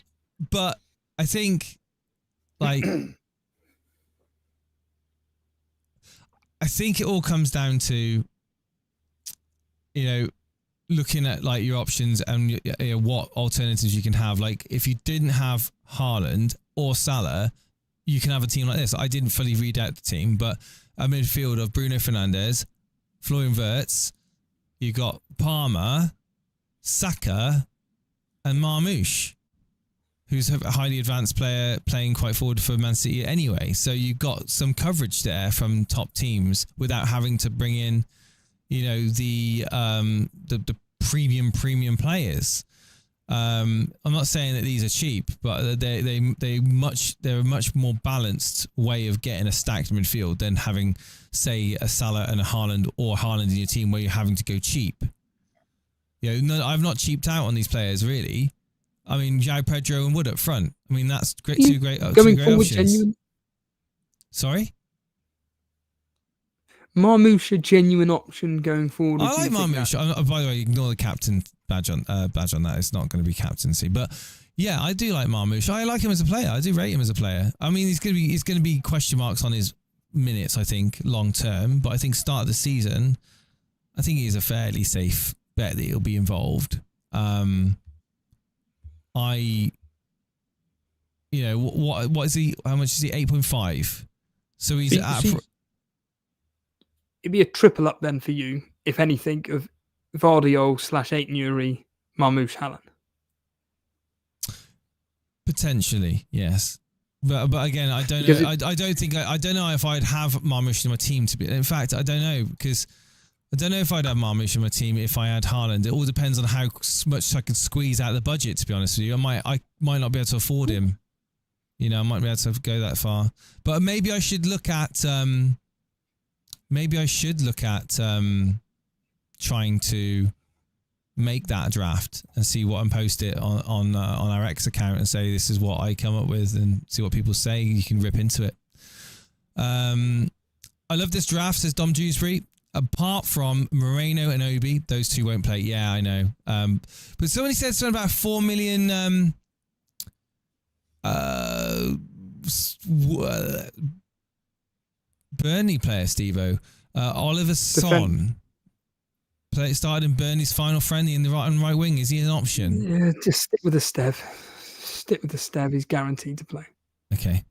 [SPEAKER 1] But I think, like, I think it all comes down to, looking at like your options and what alternatives you can have. Like, if you didn't have Haaland or Salah, you can have a team like this. I didn't fully read out the team, but a midfield of Bruno Fernandes, Florian Wirtz, you got Palmer, Saka, and Marmoush, who's a highly advanced player playing quite forward for Man City anyway. So you've got some coverage there from top teams without having to bring in, the premium players. I'm not saying that these are cheap, but they're a much more balanced way of getting a stacked midfield than having, say, a Salah and a Haaland or Haaland in your team where you're having to go cheap. I've not cheaped out on these players really. I mean, João Pedro and Wood up front. I mean, that's great. Two great options. Sorry?
[SPEAKER 2] Marmoush a genuine option going forward?
[SPEAKER 1] I like Marmoush. By the way, ignore the captain badge on that. It's not going to be captaincy, but yeah, I do like Marmoush. I like him as a player. I do rate him as a player. I mean, he's going to be question marks on his minutes, I think, long term. But I think start of the season, I think he's a fairly safe bet that he'll be involved. What is he? How much is he? 8.5. So he's
[SPEAKER 2] it'd be a triple up then for you, if anything, of Vardiol / Nuri, Marmoush, Haaland. Potentially,
[SPEAKER 1] yes. But again, I don't know. I don't know if I'd have Marmoush in my team to be. In fact, I don't know, because I don't know if I'd have Marmoush in my team if I had Haaland. It all depends on how much I can squeeze out of the budget, to be honest with you. I might not be able to afford him. I might be able to go that far. But maybe I should look at trying to make that draft and see what and post it on our X account and say this is what I come up with and see what people say. You can rip into it. I love this draft, says Dom Dewsbury. Apart from Moreno and Obi, those two won't play. Yeah, I know. But somebody said something about 4 million Burnley player, Steve-O. Oliver Son started in Burnley's final friendly in the right wing. Is he an option?
[SPEAKER 2] Yeah, just stick with the Stev. Stick with the Stev. He's guaranteed to play.
[SPEAKER 1] Okay.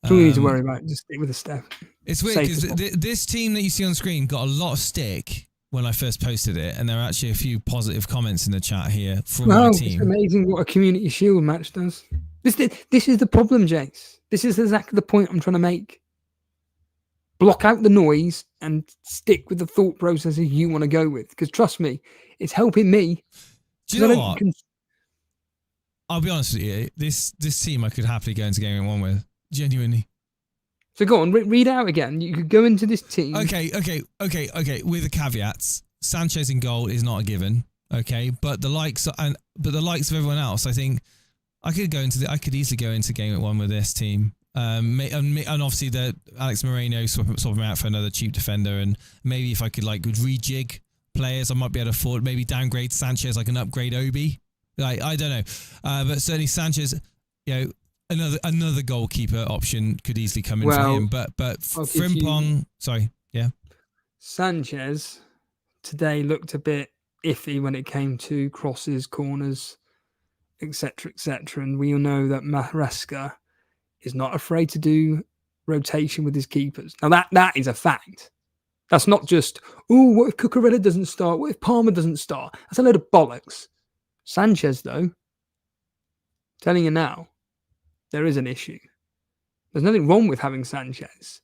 [SPEAKER 2] That's all you need to worry about. Just stick with the Stev.
[SPEAKER 1] It's weird because this team that you see on screen got a lot of stick when I first posted it, and there are actually a few positive comments in the chat here from my team.
[SPEAKER 2] It's amazing what a Community Shield match does. This is the problem, Jace. This is exactly the point I'm trying to make. Block out the noise and stick with the thought processes you want to go with. Because trust me, it's helping me.
[SPEAKER 1] Do you know what? I'll be honest with you. This team I could happily go into Game 1 with. Genuinely.
[SPEAKER 2] So go on, read out again. You could go into this team.
[SPEAKER 1] Okay. With the caveats, Sanchez in goal is not a given. Okay, but the likes of everyone else, I think I could easily go into Game 1 with this team. And obviously the Alex Moreno swap him out for another cheap defender, and maybe if I could rejig players, I might be able to afford maybe downgrade Sanchez, like an upgrade Obi. I don't know, but certainly Sanchez, another goalkeeper option could easily come in for him. But Frimpong, sorry, yeah.
[SPEAKER 2] Sanchez today looked a bit iffy when it came to crosses, corners, etc., and we all know that Maresca is not afraid to do rotation with his keepers. Now that is a fact. That's not just, oh, what if Cucurella doesn't start? What if Palmer doesn't start? That's a load of bollocks. Sanchez, though, telling you now, there is an issue. There's nothing wrong with having Sanchez,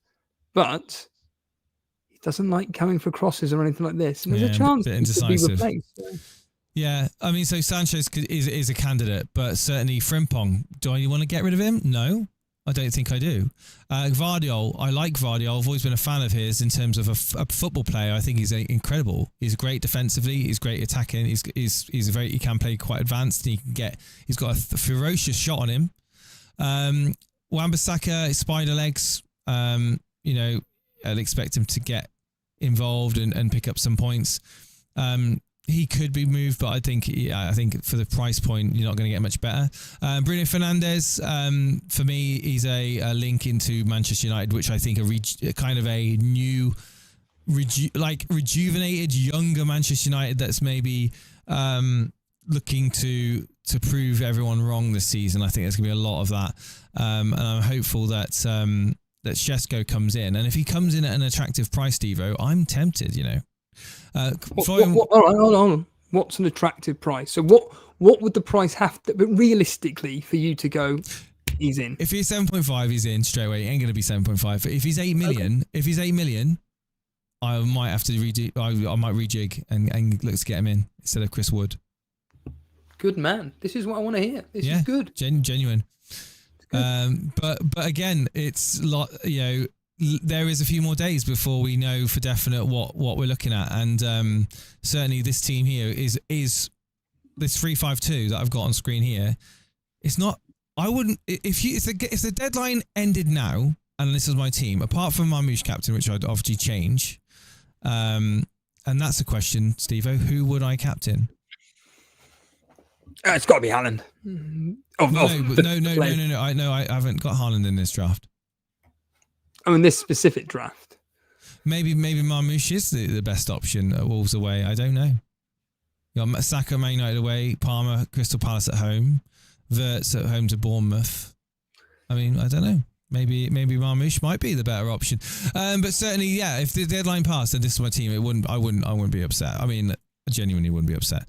[SPEAKER 2] but he doesn't like coming for crosses or anything like this. And there's a chance he could be replaced. So.
[SPEAKER 1] Yeah, I mean, so Sanchez is a candidate, but certainly Frimpong, do I want to get rid of him? No, I don't think I do. Gvardiol, I like Gvardiol. I've always been a fan of his in terms of a football player. I think he's incredible. He's great defensively. He's great attacking. He can play quite advanced. He's got a ferocious shot on him. Wan-Bissaka, spider legs. I'd expect him to get involved and pick up some points. He could be moved, but I think for the price point, you're not going to get much better. Bruno Fernandes, for me, he's a link into Manchester United, which I think are kind of a new, rejuvenated, younger Manchester United that's maybe looking to prove everyone wrong this season. I think there's going to be a lot of that, and I'm hopeful that Šeško comes in, and if he comes in at an attractive price, Devo, I'm tempted.
[SPEAKER 2] Hold on. What's an attractive price? So what would the price have to, but realistically, for you to go, he's in?
[SPEAKER 1] If he's 7.5, he's in straight away. He ain't going to be 7.5. If he's 8 million, I might have to I might rejig and look to get him in instead of Chris Wood.
[SPEAKER 2] Good man. This is what I want to hear. This is good.
[SPEAKER 1] Genuine. But again, it's there is a few more days before we know for definite what we're looking at, and certainly this team here is this 3-5-2 that I've got on screen here. It's not. I wouldn't if the deadline ended now and this is my team, apart from Marmoush captain, which I'd obviously change, and that's a question, Steve-O, who would I captain?
[SPEAKER 2] It's got to be Haaland.
[SPEAKER 1] No. I haven't got Haaland in this draft.
[SPEAKER 2] I mean, this specific draft.
[SPEAKER 1] Maybe Marmoush is the best option at Wolves away. I don't know. You got Saka, Man United away, Palmer, Crystal Palace at home, Wirtz at home to Bournemouth. I mean, I don't know. Maybe Marmoush might be the better option. But certainly, yeah, if the deadline passed and this is my team, I wouldn't be upset. I mean, I genuinely wouldn't be upset.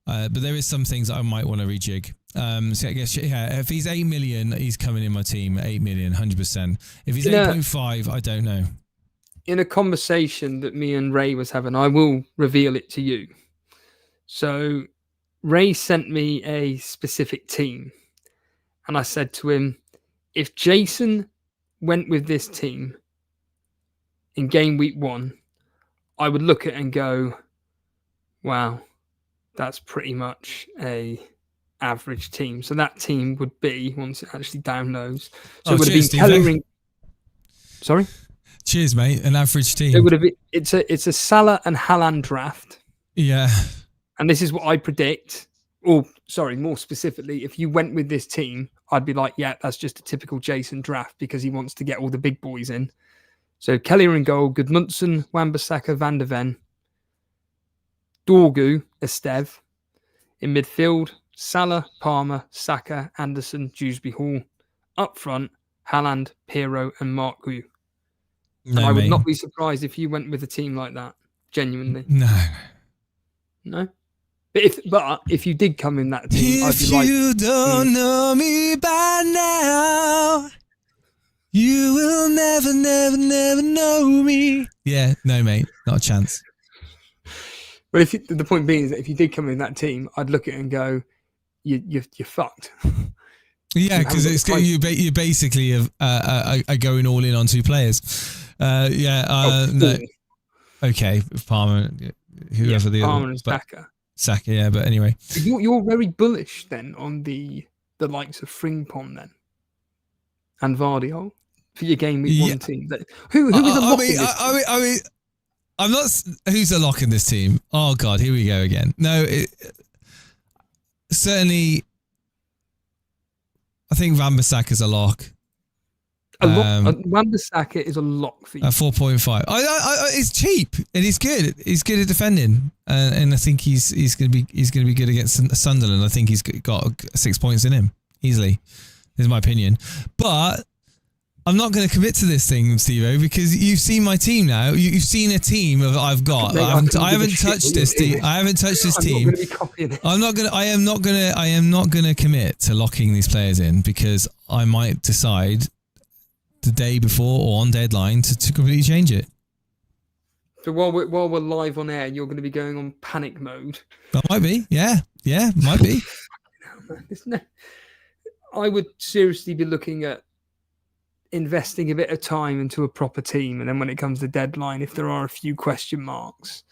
[SPEAKER 1] But there is some things that I might want to rejig. So I guess, if he's 8 million, he's coming in my team. 8 million, 100%. If he's 8.5, I don't know.
[SPEAKER 2] In a conversation that me and Ray was having, I will reveal it to you. So Ray sent me a specific team, and I said to him, if Jason went with this team in game week 1, I would look at it and go, wow, that's pretty much a average team. So that team would be, once it actually downloads, so it would have been Kelly. Sorry?
[SPEAKER 1] Cheers, mate. An average team.
[SPEAKER 2] It would have been, it's a Salah and Haaland draft.
[SPEAKER 1] Yeah.
[SPEAKER 2] And this is what I predict. Or, sorry, more specifically, if you went with this team, I'd be like, yeah, that's just a typical Jason draft because he wants to get all the big boys in. So Kelly in goal, Gudmundsson, Wan-Bissaka, Van de Ven, Dorgu, Esteve. In midfield, Salah, Palmer, Saka, Anderson, Dewsbury Hall. Up front, Haaland, Pirro, and Mark Gu. No, and I would not be surprised if you went with a team like that. Genuinely. No? But if you did come in that team, I'd be like, if you don't know me by now,
[SPEAKER 1] you will never, never, never know me. Yeah, no, mate. Not a chance.
[SPEAKER 2] But the point being is that if you did come in that team, I'd look at it and go, you're fucked.
[SPEAKER 1] Yeah, because you basically are going all in on 2 players. No. Okay, Palmer, whoever the
[SPEAKER 2] Palmer
[SPEAKER 1] other,
[SPEAKER 2] and Saka.
[SPEAKER 1] Saka, yeah, but anyway.
[SPEAKER 2] You're very bullish then on the likes of Frimpong then and Gvardiol for your game week 1 team. Who is a lock in this team?
[SPEAKER 1] I mean, I'm not. Who's a lock in this team? Oh God, here we go again. No, certainly. I think Wan-Bissaka's a lock.
[SPEAKER 2] Wan-Bissaka is a lock for you.
[SPEAKER 1] 4.5. It's cheap and he's good. He's good at defending, and I think he's going to be good against Sunderland. I think he's got 6 points in him easily. Is my opinion, but I'm not going to commit to this thing, Steve-O, because you've seen my team now. You've seen a team of I've got. I haven't touched this team. I haven't touched this team.
[SPEAKER 2] I'm not going to be copying it.
[SPEAKER 1] I am not going to commit to locking these players in, because I might decide the day before or on deadline to completely change it.
[SPEAKER 2] So while we're live on air, you're going to be going on panic mode.
[SPEAKER 1] That might be. Yeah, might be.
[SPEAKER 2] I would seriously be looking at investing a bit of time into a proper team, and then when it comes to deadline, if there are a few question marks,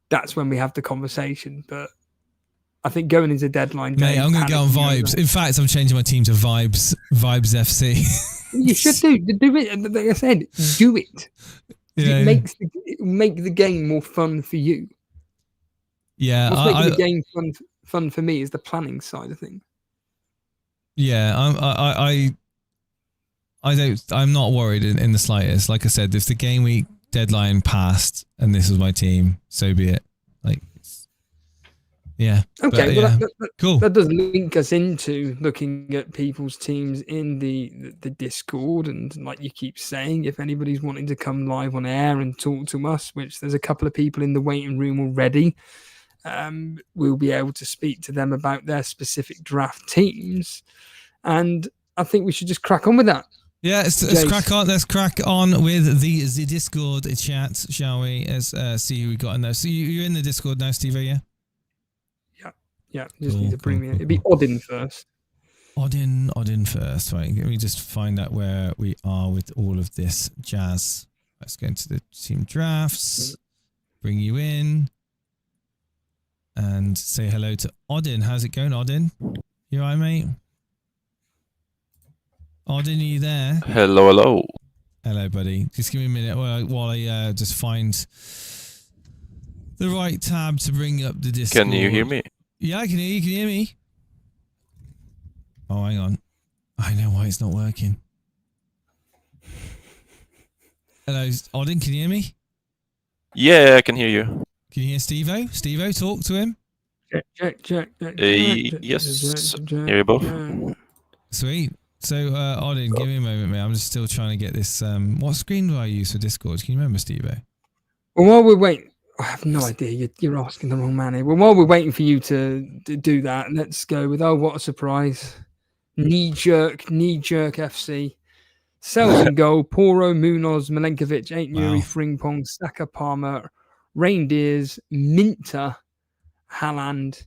[SPEAKER 2] that's when we have the conversation. But I think going into deadline day,
[SPEAKER 1] mate, I'm going to go on vibes. In fact, I'm changing my team to Vibes FC.
[SPEAKER 2] You should do it. Like I said, do it.
[SPEAKER 1] Yeah.
[SPEAKER 2] It make the game more fun for you.
[SPEAKER 1] Yeah,
[SPEAKER 2] what's making the game fun for me is the planning side of things.
[SPEAKER 1] Yeah, I'm not worried in the slightest. Like I said, if the game week deadline passed and this was my team, so be it. Like, yeah.
[SPEAKER 2] Okay,
[SPEAKER 1] but,
[SPEAKER 2] well,
[SPEAKER 1] yeah. Cool.
[SPEAKER 2] That does link us into looking at people's teams in the Discord, and like you keep saying, if anybody's wanting to come live on air and talk to us, which there's a couple of people in the waiting room already, we'll be able to speak to them about their specific draft teams, and I think we should just crack on with that.
[SPEAKER 1] Yeah, let's crack on. Let's crack on with the Discord chat, shall we? Let's see who we got in there. So you're in the Discord now, Steve? Yeah.
[SPEAKER 2] Yeah. Just need to bring me in. It'd be Odin first.
[SPEAKER 1] Odin first. Right. Let me just find out where we are with all of this jazz. Let's go into the team drafts. Bring you in. And say hello to Odin. How's it going, Odin? You all right, mate? Odin, are you there?
[SPEAKER 3] Hello.
[SPEAKER 1] Hello, buddy. Just give me a minute while I just find the right tab to bring up the Discord.
[SPEAKER 3] Can you hear me?
[SPEAKER 1] Yeah, I can hear you. Can you hear me? Oh, hang on. I know why it's not working. Hello, Odin, can you hear me?
[SPEAKER 3] Yeah, I can hear you.
[SPEAKER 1] Can you hear Steve-O? Steve-O, talk to him.
[SPEAKER 2] Check.
[SPEAKER 3] Yes, hear you both.
[SPEAKER 1] Sweet. So, Odin, give me a moment, mate. I'm just still trying to get this. What screen do I use for Discord? Can you remember, Steve-O?
[SPEAKER 2] Well, while we're waiting, I have no idea. You're asking the wrong man here. Well, while we're waiting for you to do that, let's go with, what a surprise. Knee jerk FC. Sales and goal, Poro, Munoz, Milenkovic, Ain't Yuri, Frimpong, Saka, Palmer, Reindeers, Minter, Haaland,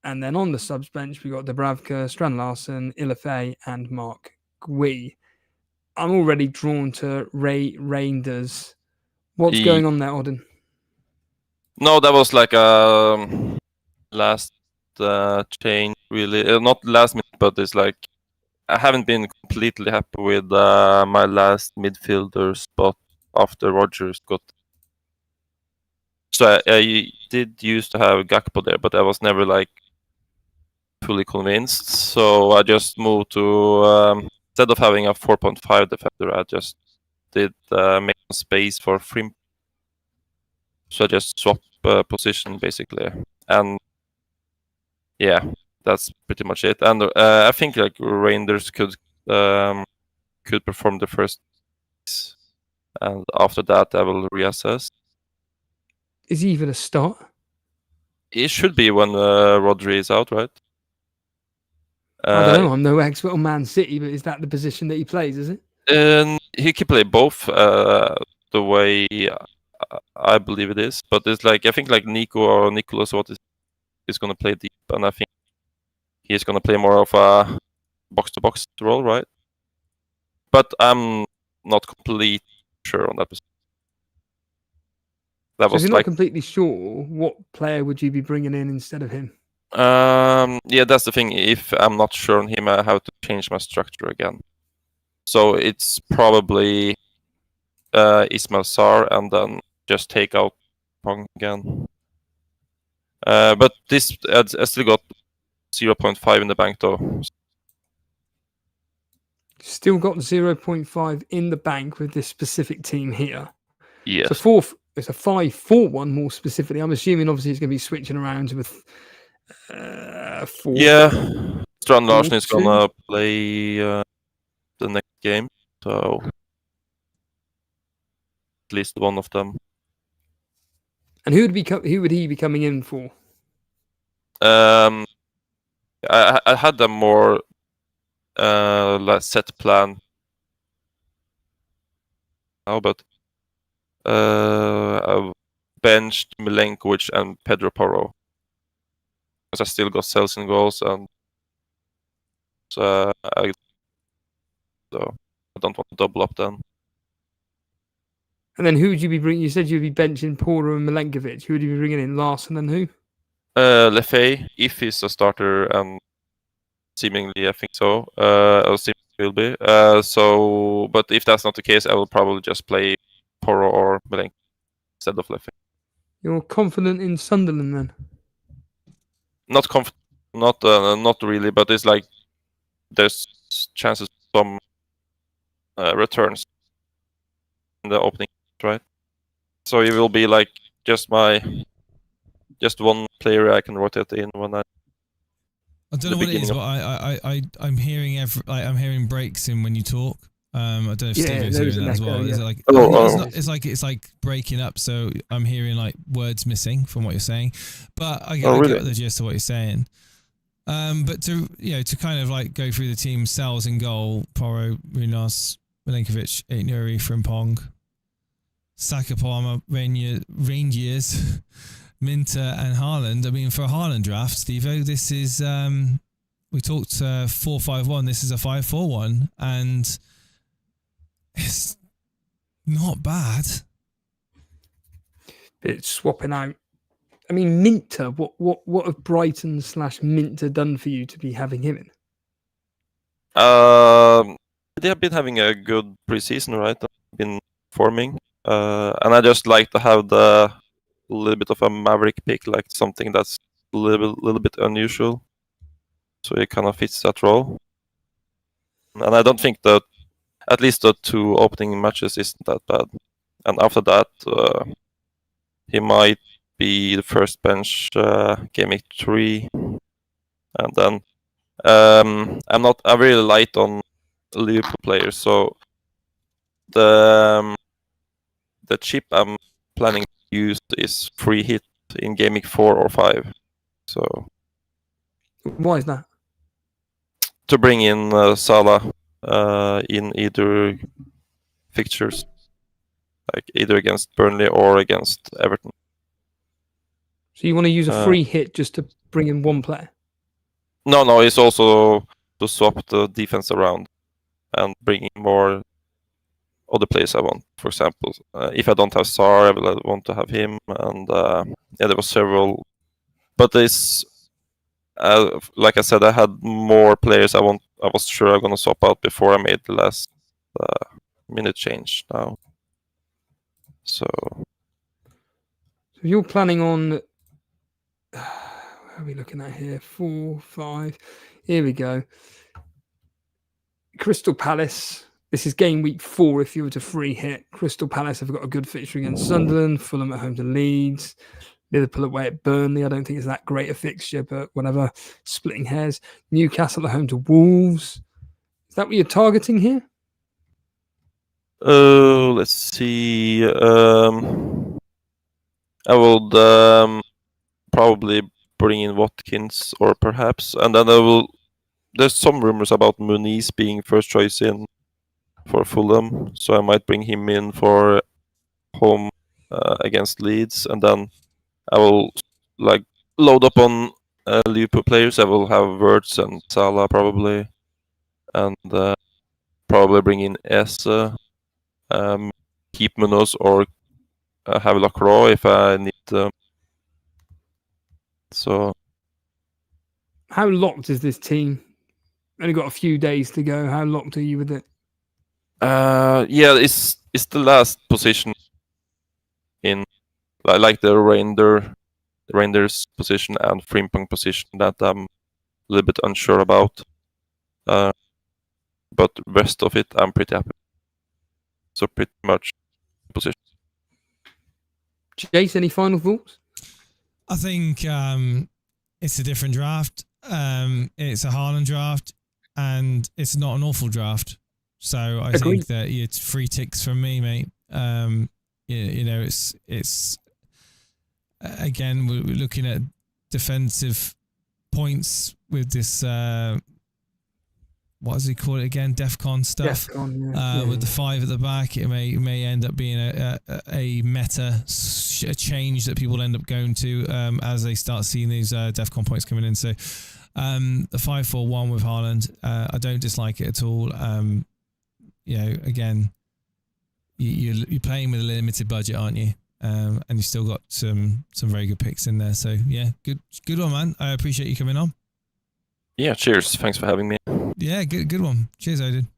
[SPEAKER 2] and then on the subs bench, we got Dubravka, Strand Larsen, Ilafay, and Mark Gui. I'm already drawn to Reinders. What's going on there, Odin?
[SPEAKER 3] No, that was like a last change, really. Not last minute, but it's like I haven't been completely happy with my last midfielder spot after Rodgers got. So I did used to have Gakpo there, but I was never like fully convinced. So I just moved to instead of having a 4.5 defender, I just did make space for Frim. So I just swap position basically, and yeah, that's pretty much it. And I think like Rangers could perform the first, and after that I will reassess.
[SPEAKER 2] Is he even a start?
[SPEAKER 3] It should be when Rodri is out, right?
[SPEAKER 2] I don't know. I'm no expert on Man City, but is that the position that he plays? Is it?
[SPEAKER 3] And he can play both the way I believe it is, but it's like I think like Nico or Nicholas is going to play deep, and I think he's going to play more of a box-to-box role, right? But I'm not completely sure on that position.
[SPEAKER 2] So if you're not completely sure, what player would you be bringing in instead of him?
[SPEAKER 3] Yeah, that's the thing. If I'm not sure on him, I have to change my structure again. So it's probably Ismail Sarr, and then just take out Pong again. But this I still got 0.5 in the bank though.
[SPEAKER 2] Still got 0.5 in the bank with this specific team here.
[SPEAKER 3] Yes.
[SPEAKER 2] It's a 5-4-1 more specifically. I'm assuming obviously it's going to be switching around with 4.
[SPEAKER 3] Yeah. Strand Larsen is going to play the next game. So at least one of them.
[SPEAKER 2] And who would he be coming in for?
[SPEAKER 3] I had a more like set plan now, but I've benched Milenkovic and Pedro Porro because I still got sales in goals, and so I don't want to double up then.
[SPEAKER 2] And then who would you be bringing? You said you'd be benching Porter and Milenkovic. Who would you be bringing in? Larson and who?
[SPEAKER 3] Lefay, if he's a starter, and seemingly I think so. Or seemingly will be. So, but if that's not the case, I will probably just play Porro or Milenkovic instead of Lefay.
[SPEAKER 2] You're confident in Sunderland then?
[SPEAKER 3] Not really, but it's like there's chances for some returns in the opening, right? So it will be like just one player I can rotate in when I
[SPEAKER 1] don't know what it is, but I'm hearing I'm hearing breaks in when you talk. I don't know if Steve-O's hearing that as well.
[SPEAKER 2] Yeah.
[SPEAKER 1] Is it like, it's like breaking up, so I'm hearing like words missing from what you're saying. But I get the gist of what you're saying. But to kind of like go through the team: Sales in goal, Porro, Munoz, Milenkovic, Aitnuri, Frimpong, Saka, Palmer, Rangers, Minter, and Haaland. I mean, for a Haaland draft, Steve-O, this is we talked 4-5-1. This is a 5-4-1, and it's not bad.
[SPEAKER 2] It's swapping out. I mean, Minter. What have Brighton / Minter done for you to be having him in?
[SPEAKER 3] They have been having a good preseason, right? They've been forming, and I just like to have the little bit of a maverick pick, like something that's a little bit unusual, so it kind of fits that role. And I don't think that at least the 2 opening matches isn't that bad. And after that, he might be the first bench Gameweek 3, and then I'm really light on Liverpool players, so the chip I'm planning to use is free hit in Gameweek 4 or 5. So
[SPEAKER 2] why is that?
[SPEAKER 3] To bring in Salah in either fixtures, like either against Burnley or against Everton.
[SPEAKER 2] So you want to use a free hit just to bring in one player?
[SPEAKER 3] No, it's also to swap the defense around and bring in more other players I want. For example, if I don't have Sar, I will want to have him. And there were several. But this, like I said, I had more players I was sure I'm going to swap out before I made the last minute change now. So
[SPEAKER 2] you're planning on... What are we looking at here? 4, 5. Here we go. Crystal Palace. This is game week 4 if you were to free hit. Crystal Palace have got a good fixture against Sunderland. Fulham at home to Leeds. Liverpool away at Burnley. I don't think it's that great a fixture, but whatever. Splitting hairs. Newcastle at home to Wolves. Is that what you're targeting here?
[SPEAKER 3] Let's see. I would probably bring in Watkins, or perhaps, and then I will. There's some rumors about Muniz being first choice in for Fulham, so I might bring him in for home against Leeds, and then I will like load up on Liverpool players. I will have Wirtz and Salah probably, and probably bring in Esse, keep Munoz, or have Lacroix if I need them. So,
[SPEAKER 2] how locked is this team? Only got a few days to go. How locked are you with it?
[SPEAKER 3] Yeah, it's the last position in like the Rangers position and Frimpong position that I'm a little bit unsure about. But the rest of it I'm pretty happy. So pretty much position.
[SPEAKER 2] Jace, any final thoughts?
[SPEAKER 1] I think it's a different draft. It's a Haaland draft, and it's not an awful draft. So I think that it's 3 ticks from me, mate. You know, it's again, we're looking at defensive points with this. What does he call it again? DEFCON stuff. DEFCON, with the 5 at the back, it may end up being a meta a change that people end up going to as they start seeing these DEFCON points coming in. So the 5-4-1 with Haaland, I don't dislike it at all. You know, again, you're playing with a limited budget, aren't you? And you still got some very good picks in there. So yeah, good one, man. I appreciate you coming on.
[SPEAKER 3] Yeah, cheers. Thanks for having me.
[SPEAKER 1] Yeah, good one. Cheers, Odin.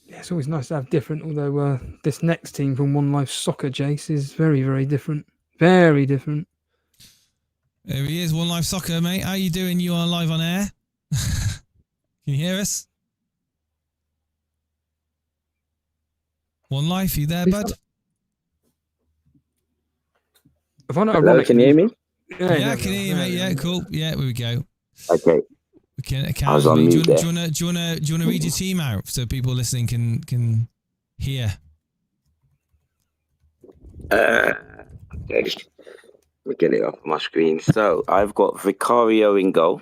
[SPEAKER 2] Yeah, it's always nice to have different, although this next team from One Life Soccer, Jace, is very, very different. Very different.
[SPEAKER 1] There he is, One Life Soccer, mate. How you doing? You are live on air. Can you hear us? One Life, you there, bud?
[SPEAKER 4] Hello, can you hear me?
[SPEAKER 1] Yeah, I can hear you, mate. Yeah, cool. Yeah, here we go.
[SPEAKER 4] Okay.
[SPEAKER 1] I was on mute there. Do you wanna read your team out so people listening can hear?
[SPEAKER 4] Okay, let me get it off my screen. So I've got Vicario in goal.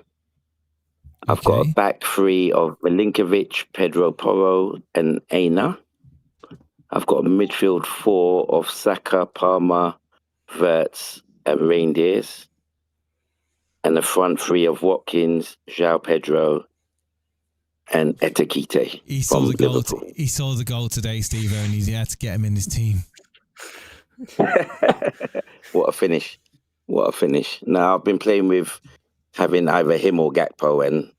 [SPEAKER 4] I've got a back 3 of Milinkovic, Pedro Porro, and Aina. I've got a midfield 4 of Saka, Palmer, Wirtz, and Reindeers. And the front 3 of Watkins, João Pedro, and Etekite.
[SPEAKER 1] He saw the goal. He saw the goal today, Steve, and he had to get him in his team.
[SPEAKER 4] What a finish! What a finish! Now I've been playing with having either him or Gakpo, and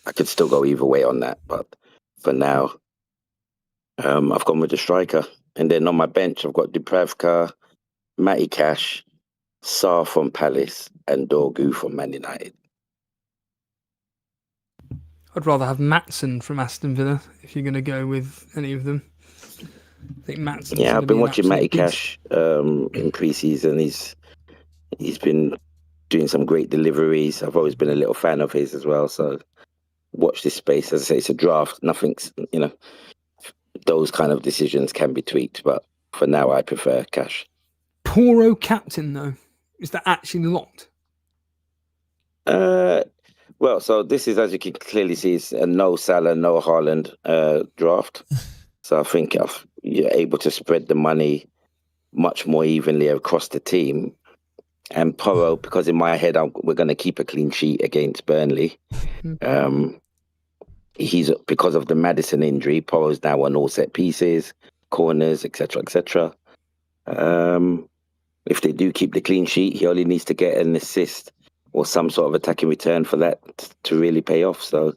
[SPEAKER 4] I could still go either way on that. But for now, I've gone with the striker, and then on my bench I've got Dubravka, Matty Cash, Sarr from Palace, and Dorgu from Man United.
[SPEAKER 2] I'd rather have Maatsen from Aston Villa if you're going to go with any of them. I think Maatsen.
[SPEAKER 4] Yeah, I've been watching Matty Cash in pre-season. He's been doing some great deliveries. I've always been a little fan of his as well. So watch this space. As I say, it's a draft. Nothing's, you know, those kind of decisions can be tweaked. But for now, I prefer Cash.
[SPEAKER 2] Porro captain, though. Is that actually locked?
[SPEAKER 4] Well, so this is, as you can clearly see, it's a no Salah, no Haaland draft. So I think you're able to spread the money much more evenly across the team. And Porro, because in my head, we're going to keep a clean sheet against Burnley. He's, because of the Maddison injury, Porro's now on all set pieces, corners, etc., etc. If they do keep the clean sheet, he only needs to get an assist or some sort of attacking return for that to really pay off. So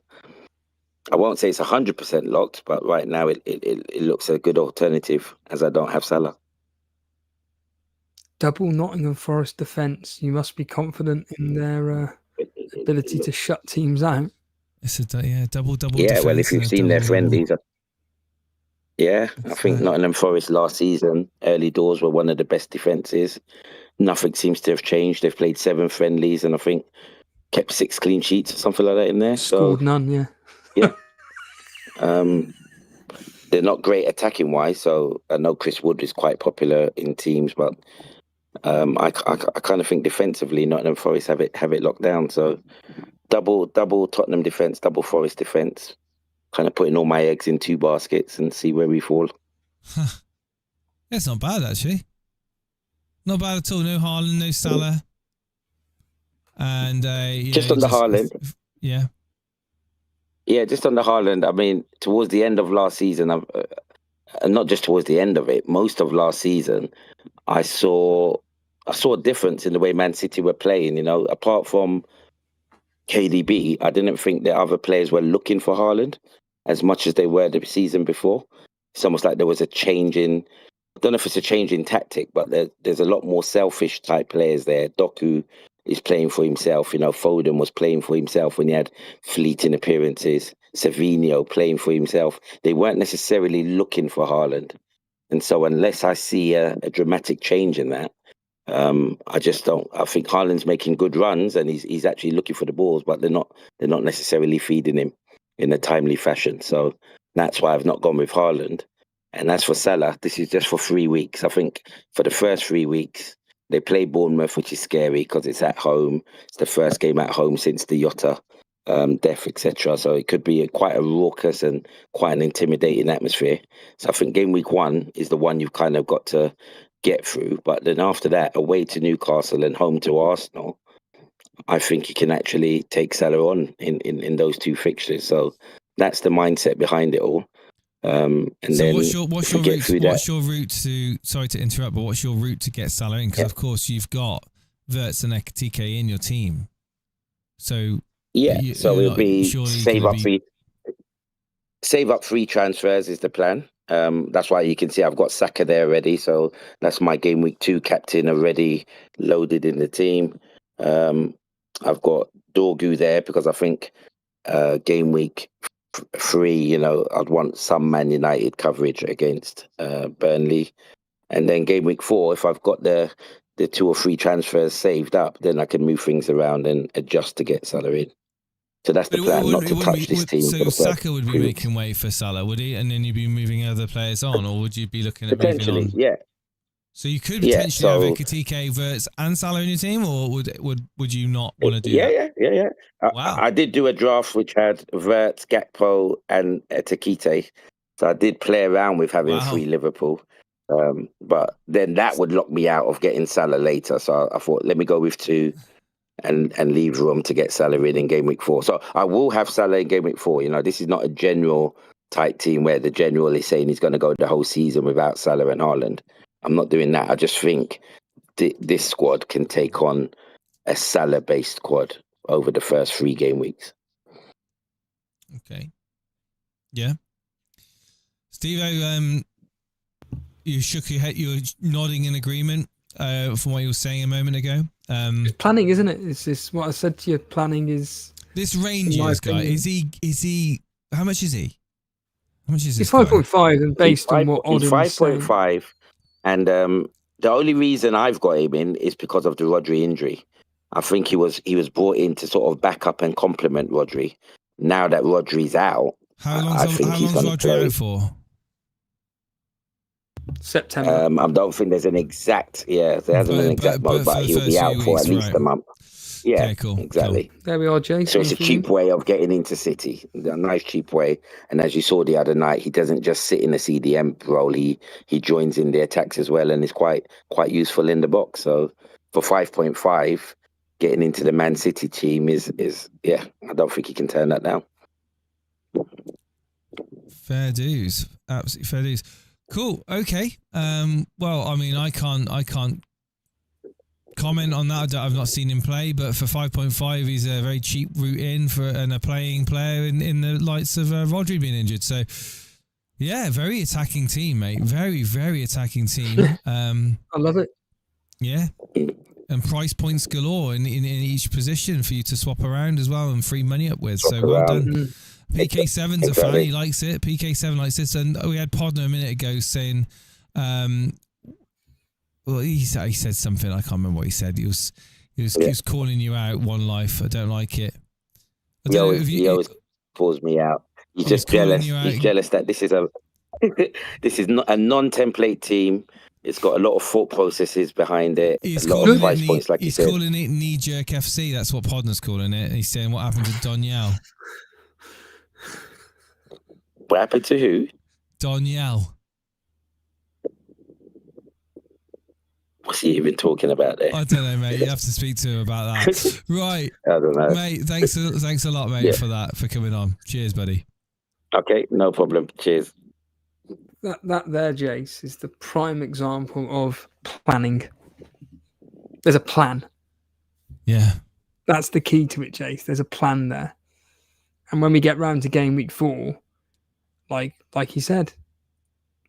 [SPEAKER 4] I won't say it's 100% locked, but right now it looks a good alternative as I don't have Salah.
[SPEAKER 2] Double Nottingham Forest defence. You must be confident in their ability to shut teams out.
[SPEAKER 1] It's a double.
[SPEAKER 4] Yeah, well, if you've seen their friendlies, I think Nottingham Forest last season, early doors were one of the best defences. Nothing seems to have changed. They've played 7 friendlies and I think kept 6 clean sheets or something like that in there.
[SPEAKER 2] Scored none, yeah.
[SPEAKER 4] Yeah. They're not great attacking wise, so I know Chris Wood is quite popular in teams, but I kind of think defensively Nottingham Forest have it locked down. So double Tottenham defence, double Forest defence. Kind of putting all my eggs in 2 baskets and see where we fall.
[SPEAKER 1] It's not bad, actually. Not bad at all. No Haaland, no Salah. And
[SPEAKER 4] just on the Haaland.
[SPEAKER 1] Yeah.
[SPEAKER 4] Yeah, just on the Haaland. I mean, towards the end of last season, and not just towards the end of it, most of last season, I saw a difference in the way Man City were playing. You know, apart from KDB, I didn't think the other players were looking for Haaland as much as they were the season before. It's almost like there was a change in, I don't know if it's a change in tactic, but there's a lot more selfish type players there. Doku is playing for himself. You know, Foden was playing for himself when he had fleeting appearances. Savinho playing for himself. They weren't necessarily looking for Haaland. And so unless I see a dramatic change in that, I just don't. I think Haaland's making good runs and he's actually looking for the balls, but they're not necessarily feeding him. in a timely fashion. So that's why I've not gone with Haaland. And as for Salah, this is just for 3 weeks. I think for the first 3 weeks, they play Bournemouth, which is scary because it's at home. It's the first game at home since the Jota death, etc. So it could be quite a raucous and quite an intimidating atmosphere. So I think game week 1 is the one you've kind of got to get through. But then after that, away to Newcastle and home to Arsenal, I think you can actually take Salah on in those 2 fixtures. So that's the mindset behind it all. And so then
[SPEAKER 1] what's your route to, sorry to interrupt, but what's your route to get Salah in? Because of course you've got Wirtz and Ekitike in your team. So
[SPEAKER 4] so it'll be save up free transfers is the plan. That's why you can see I've got Saka there already. So that's my game week 2 captain already loaded in the team. I've got Dorgu there because I think game week 3, I'd want some Man United coverage against Burnley. And then game week 4, if I've got the 2 or 3 transfers saved up, then I can move things around and adjust to get Salah in. So that's the plan, not to touch this team.
[SPEAKER 1] So Saka would be making way for Salah, would he? And then you'd be moving other players on, or would you be looking at
[SPEAKER 4] potentially,
[SPEAKER 1] moving on?
[SPEAKER 4] yeah.
[SPEAKER 1] So you could potentially have Ekitike, Wirtz, and Salah in your team, or would you not want to do that?
[SPEAKER 4] Yeah.
[SPEAKER 1] Wow.
[SPEAKER 4] I did do a draft which had Wirtz, Gakpo, and Ekitike. So I did play around with having 3 Liverpool. But then that would lock me out of getting Salah later. So I thought, let me go with 2 and leave room to get Salah in game week 4. So I will have Salah in game week 4. This is not a general type team where the general is saying he's going to go the whole season without Salah and Haaland. I'm not doing that. I just think this squad can take on a Salah-based squad over the first 3 game weeks.
[SPEAKER 1] Okay. Yeah. Steve, you shook your head. You were nodding in agreement from what you were saying a moment ago.
[SPEAKER 2] Planning, isn't it? It's this what I said to you. Planning is
[SPEAKER 1] this Rangers guy. Is he? How much is he? How much is
[SPEAKER 2] he's 5.5, and based on what Odin
[SPEAKER 4] 5.5, and the only reason I've got him in is because of the Rodri injury. I think he was brought in to sort of back up and complement Rodri. Now that Rodri's out, I think he's going to play
[SPEAKER 1] out for.
[SPEAKER 2] September.
[SPEAKER 4] I don't think there's an exact. There hasn't an exact month, but he'll be out for at least a month. Yeah, okay, cool, exactly.
[SPEAKER 2] Cool. There we are, Jason.
[SPEAKER 4] So it's a cheap way of getting into City, a nice cheap way. And as you saw the other night, he doesn't just sit in a CDM role. He joins in the attacks as well, and is quite useful in the box. So for 5.5, getting into the Man City team is I don't think he can turn that down.
[SPEAKER 1] Fair dues, absolutely fair dues. Cool. Okay. Well, I mean, I can't comment on that. I've not seen him play, but for 5.5, he's a very cheap route in and a playing player in the lights of Rodri being injured. So, yeah, very attacking team, mate. Very, very attacking team.
[SPEAKER 2] I love it.
[SPEAKER 1] Yeah. And price points galore in each position for you to swap around as well and free money up with. So well done. PK7's a fan. He likes it. PK7 likes this. And we had Podner a minute ago saying, well, he said something. I can't remember what he said. He was calling you out. One life. I don't like it.
[SPEAKER 4] He always calls me out. He's just jealous. He's jealous that this is not a non-template team. It's got a lot of thought processes behind it.
[SPEAKER 1] He's
[SPEAKER 4] a lot of price points, like you said.
[SPEAKER 1] He's calling it knee-jerk FC. That's what Podner's calling it. He's saying, what happened to Doniel?
[SPEAKER 4] What happened to who?
[SPEAKER 1] Doniel.
[SPEAKER 4] What's he even talking about there?
[SPEAKER 1] I don't know, mate. You have to speak to him about that. Right.
[SPEAKER 4] I don't know.
[SPEAKER 1] Mate, thanks a lot, mate, for coming on. Cheers, buddy.
[SPEAKER 4] Okay, no problem. Cheers.
[SPEAKER 2] That there, Jace, is the prime example of planning. There's a plan.
[SPEAKER 1] Yeah.
[SPEAKER 2] That's the key to it, Jace. There's a plan there. And when we get round to game week 4, like he said,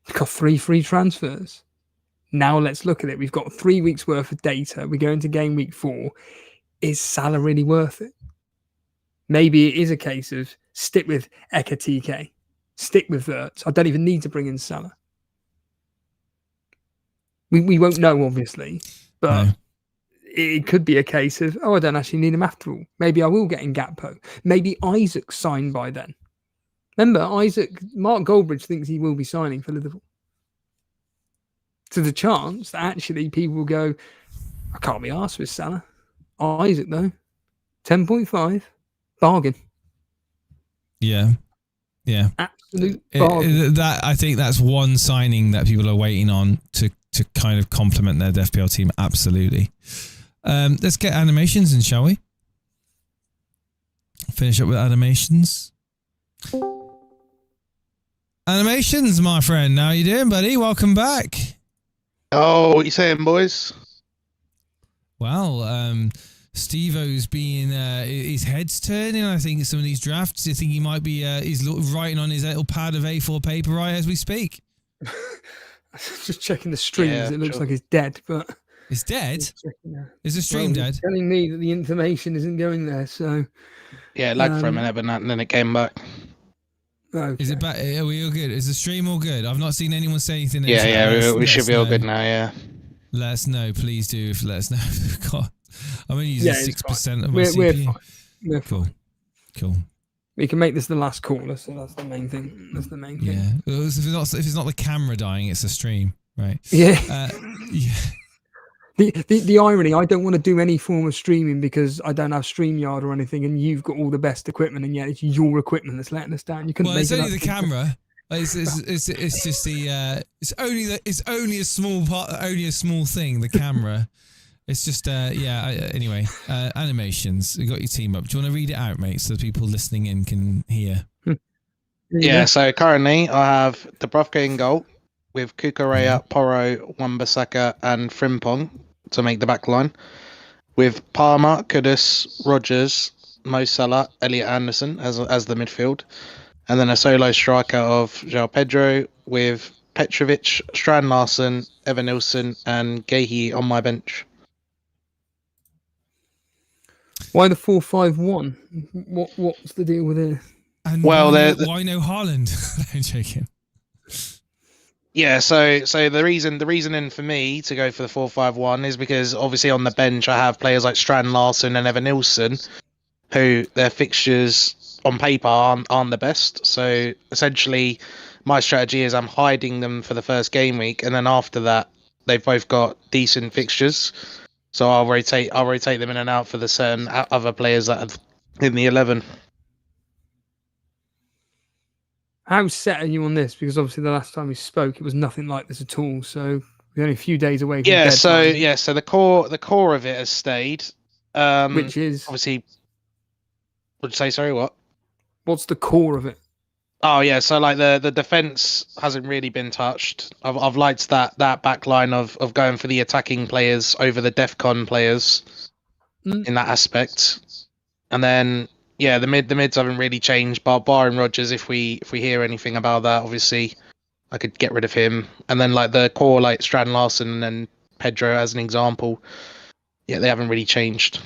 [SPEAKER 2] we've got 3 free transfers. Now let's look at it. We've got 3 weeks worth of data. We go into game week 4. Is Salah really worth it? Maybe it is a case of stick with Ekitike, stick with Wirtz. I don't even need to bring in Salah. We won't know, obviously, but it could be a case of, I don't actually need him after all. Maybe I will get in Gakpo. Maybe Isaac's signed by then. Remember, Mark Goldbridge thinks he will be signing for Liverpool. So the chance that actually people will go, I can't be arsed with Salah. Isaac, though, 10.5, bargain.
[SPEAKER 1] Yeah.
[SPEAKER 2] Absolute bargain.
[SPEAKER 1] I think that's one signing that people are waiting on to kind of complement their FPL team. Absolutely. Let's get animations in, shall we? Finish up with animations. Animations, my friend. How you doing, buddy? Welcome back.
[SPEAKER 5] Oh, what you saying, boys?
[SPEAKER 1] Well, Steve-O's being his head's turning. I think some of these drafts. I think he might be he's writing on his little pad of A4 paper right as we speak.
[SPEAKER 2] Just checking the streams.
[SPEAKER 5] Yeah,
[SPEAKER 2] it looks
[SPEAKER 5] sure.
[SPEAKER 2] like it's dead, but
[SPEAKER 1] It's dead.
[SPEAKER 2] checking
[SPEAKER 1] Is the stream dead?
[SPEAKER 2] It's telling me that the information isn't going there. So
[SPEAKER 5] Yeah, it lagged for a minute, but then it came back.
[SPEAKER 2] okay.
[SPEAKER 1] Is it back? Are we all good? Is the stream all good? I've not seen anyone say anything.
[SPEAKER 5] Yeah, we should be all good now. Yeah.
[SPEAKER 1] Let us know, please do. Let us know. God, I'm only using 6% of my
[SPEAKER 2] We're
[SPEAKER 1] CPU.
[SPEAKER 2] fine. We're fine.
[SPEAKER 1] Cool.
[SPEAKER 2] We can make this the last caller, so that's the main thing. That's the main thing.
[SPEAKER 1] Yeah. Well, if it's not the camera dying, it's the stream, right?
[SPEAKER 2] Yeah.
[SPEAKER 1] Yeah.
[SPEAKER 2] The irony, I don't want to do any form of streaming because I don't have StreamYard or anything, and you've got all the best equipment, and yet it's your equipment that's letting us down. You couldn't.
[SPEAKER 1] Well, it's
[SPEAKER 2] make it
[SPEAKER 1] only
[SPEAKER 2] up.
[SPEAKER 1] the camera. It's just the it's only a small part, only a small thing. The camera. It's just anyway, animations. You got your team up. Do you want to read it out, mate, so the people listening in can hear?
[SPEAKER 5] Yeah. So currently, I have Dubravka in goal with Cucurella, Porro, Wan-Bissaka, and Frimpong to make the back line. With Palmer, Kudus, Rogers, Mo Salah, Elliot Anderson as the midfield. And then a solo striker of João Pedro with Petrovic, Strand Larsen, Evan Nilsson, and Gehi on my bench.
[SPEAKER 2] Why the 4-5-1? What's the deal with it?
[SPEAKER 1] And
[SPEAKER 5] Well,
[SPEAKER 1] why no Haaland? I'm joking.
[SPEAKER 5] Yeah, so the reasoning for me to go for the 4-5-1 is because obviously on the bench I have players like Strand Larsen and Evan Nilsson, who their fixtures on paper aren't the best. So essentially, my strategy is I'm hiding them for the first game week, and then after that, they've both got decent fixtures. So I'll rotate them in and out for the certain other players that are in the 11.
[SPEAKER 2] How set are you on this? Because obviously the last time we spoke, it was nothing like this at all. So we're only a few days away from deadline,
[SPEAKER 5] So the core of it has stayed.
[SPEAKER 2] which is
[SPEAKER 5] Obviously, would you say sorry? What?
[SPEAKER 2] what's the core of it?
[SPEAKER 5] Oh yeah, so like the defense hasn't really been touched. I've liked that back line of going for the attacking players over the DEFCON players in that aspect. And then yeah, the mids haven't really changed, but barring Rogers, if we hear anything about that, obviously I could get rid of him. And then like the core, like Strand Larsen and Pedro as an example, yeah, they haven't really changed.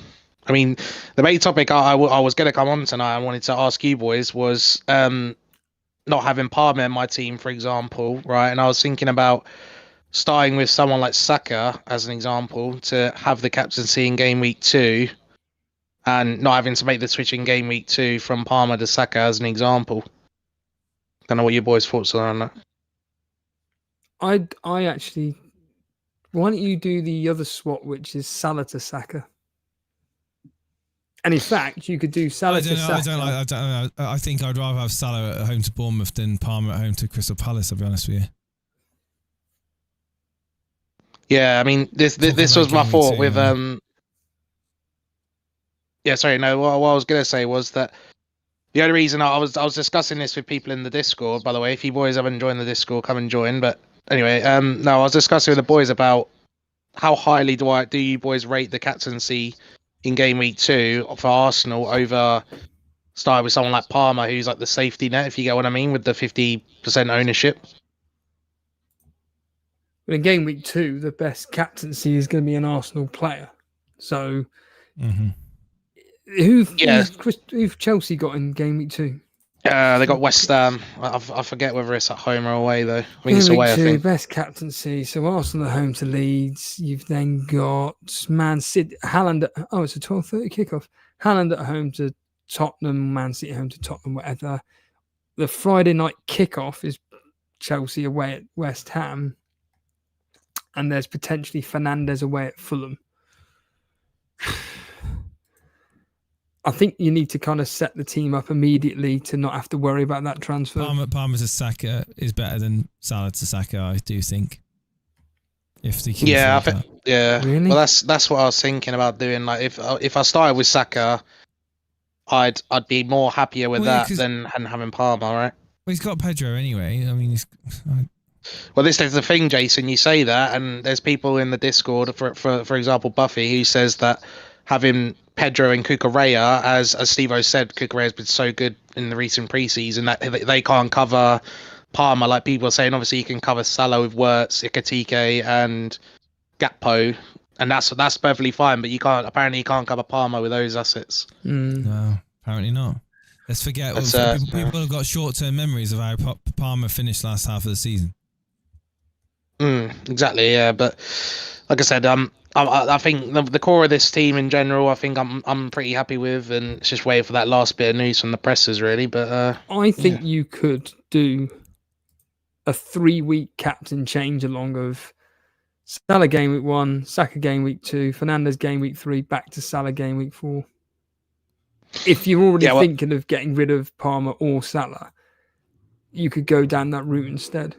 [SPEAKER 5] I mean, the main topic I was going to come on tonight, I wanted to ask you boys was not having Palmer in my team, for example, right? And I was thinking about starting with someone like Saka as an example to have the captaincy in game week 2 and not having to make the switch in game week 2 from Palmer to Saka as an example. Don't know what your boys' thoughts are on that.
[SPEAKER 2] I actually, why don't you do the other swap, which is Salah to Saka? And in fact, you could do Salah to Saka.
[SPEAKER 1] I don't know. I think I'd rather have Salah at home to Bournemouth than Palmer at home to Crystal Palace, I'll be honest with you.
[SPEAKER 5] Yeah, I mean, this was my thought with Yeah, sorry, no. What I was gonna say was that the only reason I was discussing this with people in the Discord. By the way, if you boys haven't joined the Discord, come and join. But anyway, no, I was discussing with the boys about how highly do you boys rate the captaincy in game week 2 for Arsenal over starting with someone like Palmer, who's like the safety net, if you get what I mean, with the 50% ownership.
[SPEAKER 2] But in game week 2, the best captaincy is going to be an Arsenal player. So, who've Chelsea got in game week 2?
[SPEAKER 5] They got West Ham. I forget whether it's at home or away though. I think it's away. I think
[SPEAKER 2] best captaincy. So Arsenal at home to Leeds. You've then got Man City. Haaland. It's a 12:30 kickoff. Haaland at home to Tottenham. Man City at home to Tottenham. Whatever. the Friday night kickoff is Chelsea away at West Ham, and there's potentially Fernandes away at Fulham. I think you need to kind of set the team up immediately to not have to worry about that transfer.
[SPEAKER 1] Palmer to Saka is better than Salah to Saka, I do think. If they can
[SPEAKER 5] Yeah,
[SPEAKER 1] afford that.
[SPEAKER 5] yeah.
[SPEAKER 2] Really?
[SPEAKER 5] Well, that's what I was thinking about doing. Like, if I started with Saka, I'd be more happier with that than having Palmer, right?
[SPEAKER 1] Well, he's got Pedro anyway. I mean,
[SPEAKER 5] Well, this is the thing, Jason. You say that, and there's people in the Discord, for example, Buffy, who says that having Pedro and Cucurella, as Steve-O said, Cucurella has been so good in the recent preseason that they can't cover Palmer. Like people are saying, obviously you can cover Salah with Wirtz, Ikatike, and Gakpo, and that's perfectly fine. But apparently you can't cover Palmer with those assets.
[SPEAKER 1] No, apparently not. Let's forget. People have got short-term memories of how Palmer finished last half of the season.
[SPEAKER 5] Exactly, yeah. But like I said, I think the core of this team in general, I think I'm pretty happy with, and it's just waiting for that last bit of news from the pressers, really. But
[SPEAKER 2] I think you could do a 3-week captain change along of Salah game week 1, Saka game week 2, Fernandes game week 3, back to Salah game week 4. If you're already thinking of getting rid of Palmer or Salah, you could go down that route instead.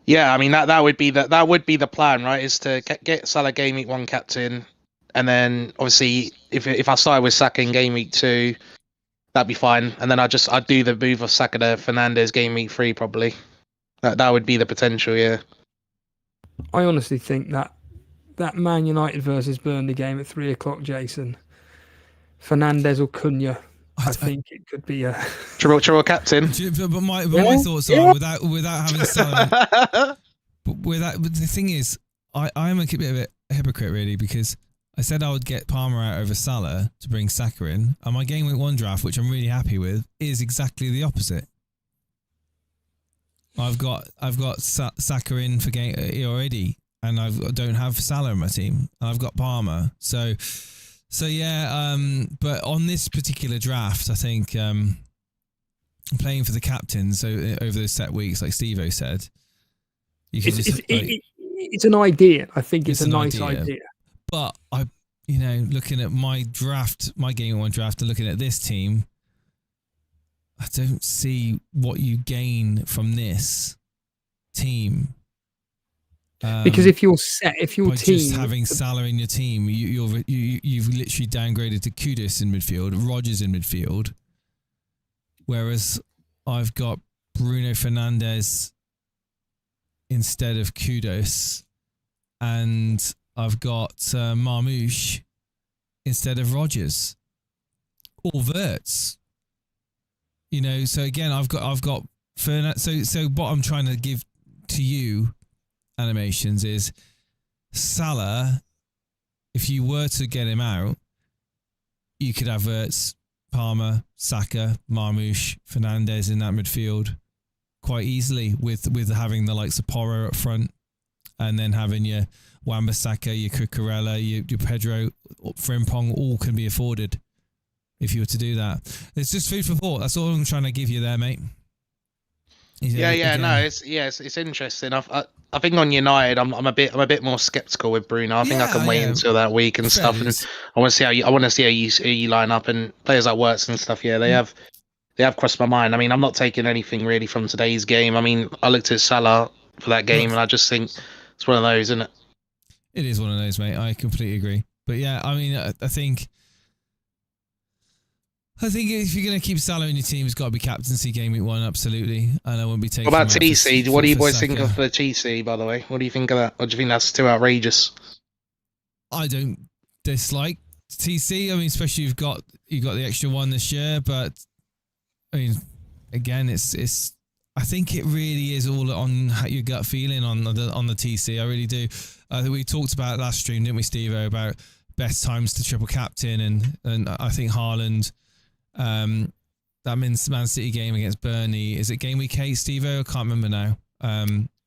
[SPEAKER 5] Yeah, I mean that would be the plan, right? Is to get Salah game week 1 captain, and then obviously if I started with Saka in game week 2, that'd be fine, and then I'd do the move of Saka to Fernandes game week 3 probably. That would be the potential, yeah.
[SPEAKER 2] I honestly think that Man United versus Burnley game at 3:00, Jason, Fernandes or Cunha, I think it could be a
[SPEAKER 5] triple captain.
[SPEAKER 1] But my thoughts are without having Salah. But the thing is, I am a bit of a hypocrite really, because I said I would get Palmer out over Salah to bring Saka in, and my game week 1 draft, which I'm really happy with, is exactly the opposite. I've got Saka in for game already, and I don't have Salah in my team, and I've got Palmer. So yeah. But on this particular draft, I think playing for the captains, so over those set weeks, like Steve-O said, you can
[SPEAKER 2] it's an idea. I think it's a nice idea.
[SPEAKER 1] But looking at my draft, my game week 1 draft, and looking at this team, I don't see what you gain from this team.
[SPEAKER 2] Because if your team
[SPEAKER 1] just having Salah in your team, you've literally downgraded to Kudus in midfield, Rodgers in midfield, whereas I've got Bruno Fernandes instead of Kudus, and I've got Marmoush instead of Rodgers or Wirtz. So again, I've got Fernandes. So what I'm trying to give to you, Animations, is Salah. If you were to get him out, you could have Wirtz, Palmer, Saka, Marmoush, Fernandes in that midfield quite easily, with having the likes of Porro up front, and then having your Wan-Bissaka, your Cucurella, your Pedro, Frimpong, all can be afforded if you were to do that. It's just food for thought. That's all I'm trying to give you there, mate.
[SPEAKER 5] It's interesting. I think on United, I'm a bit more skeptical with Bruno. I think I can wait until that week and stuff, and I want to see how you line up, and players like Wirtz and stuff. Yeah, they have crossed my mind. I mean, I'm not taking anything really from today's game. I mean, I looked at Salah for that game, and I just think it's one of those, isn't it?
[SPEAKER 1] It is one of those, mate. I completely agree. But yeah, I mean, I think if you're going to keep Salah in your team, it's got to be captaincy game week 1, absolutely. And I won't be taking.
[SPEAKER 5] What about TC? What do you boys think of the TC, by the way? What do you think of that? Or do you think that's too outrageous? I
[SPEAKER 1] don't dislike TC. I mean, especially you've got the extra one this year, but I mean, again, it's. I think it really is all on your gut feeling on the TC. I really do. I think we talked about it last stream, didn't we, Steve-O, about best times to triple captain, and I think Haaland. That Man City game against Burnley, is it game week 8, Steve-O? I can't remember now.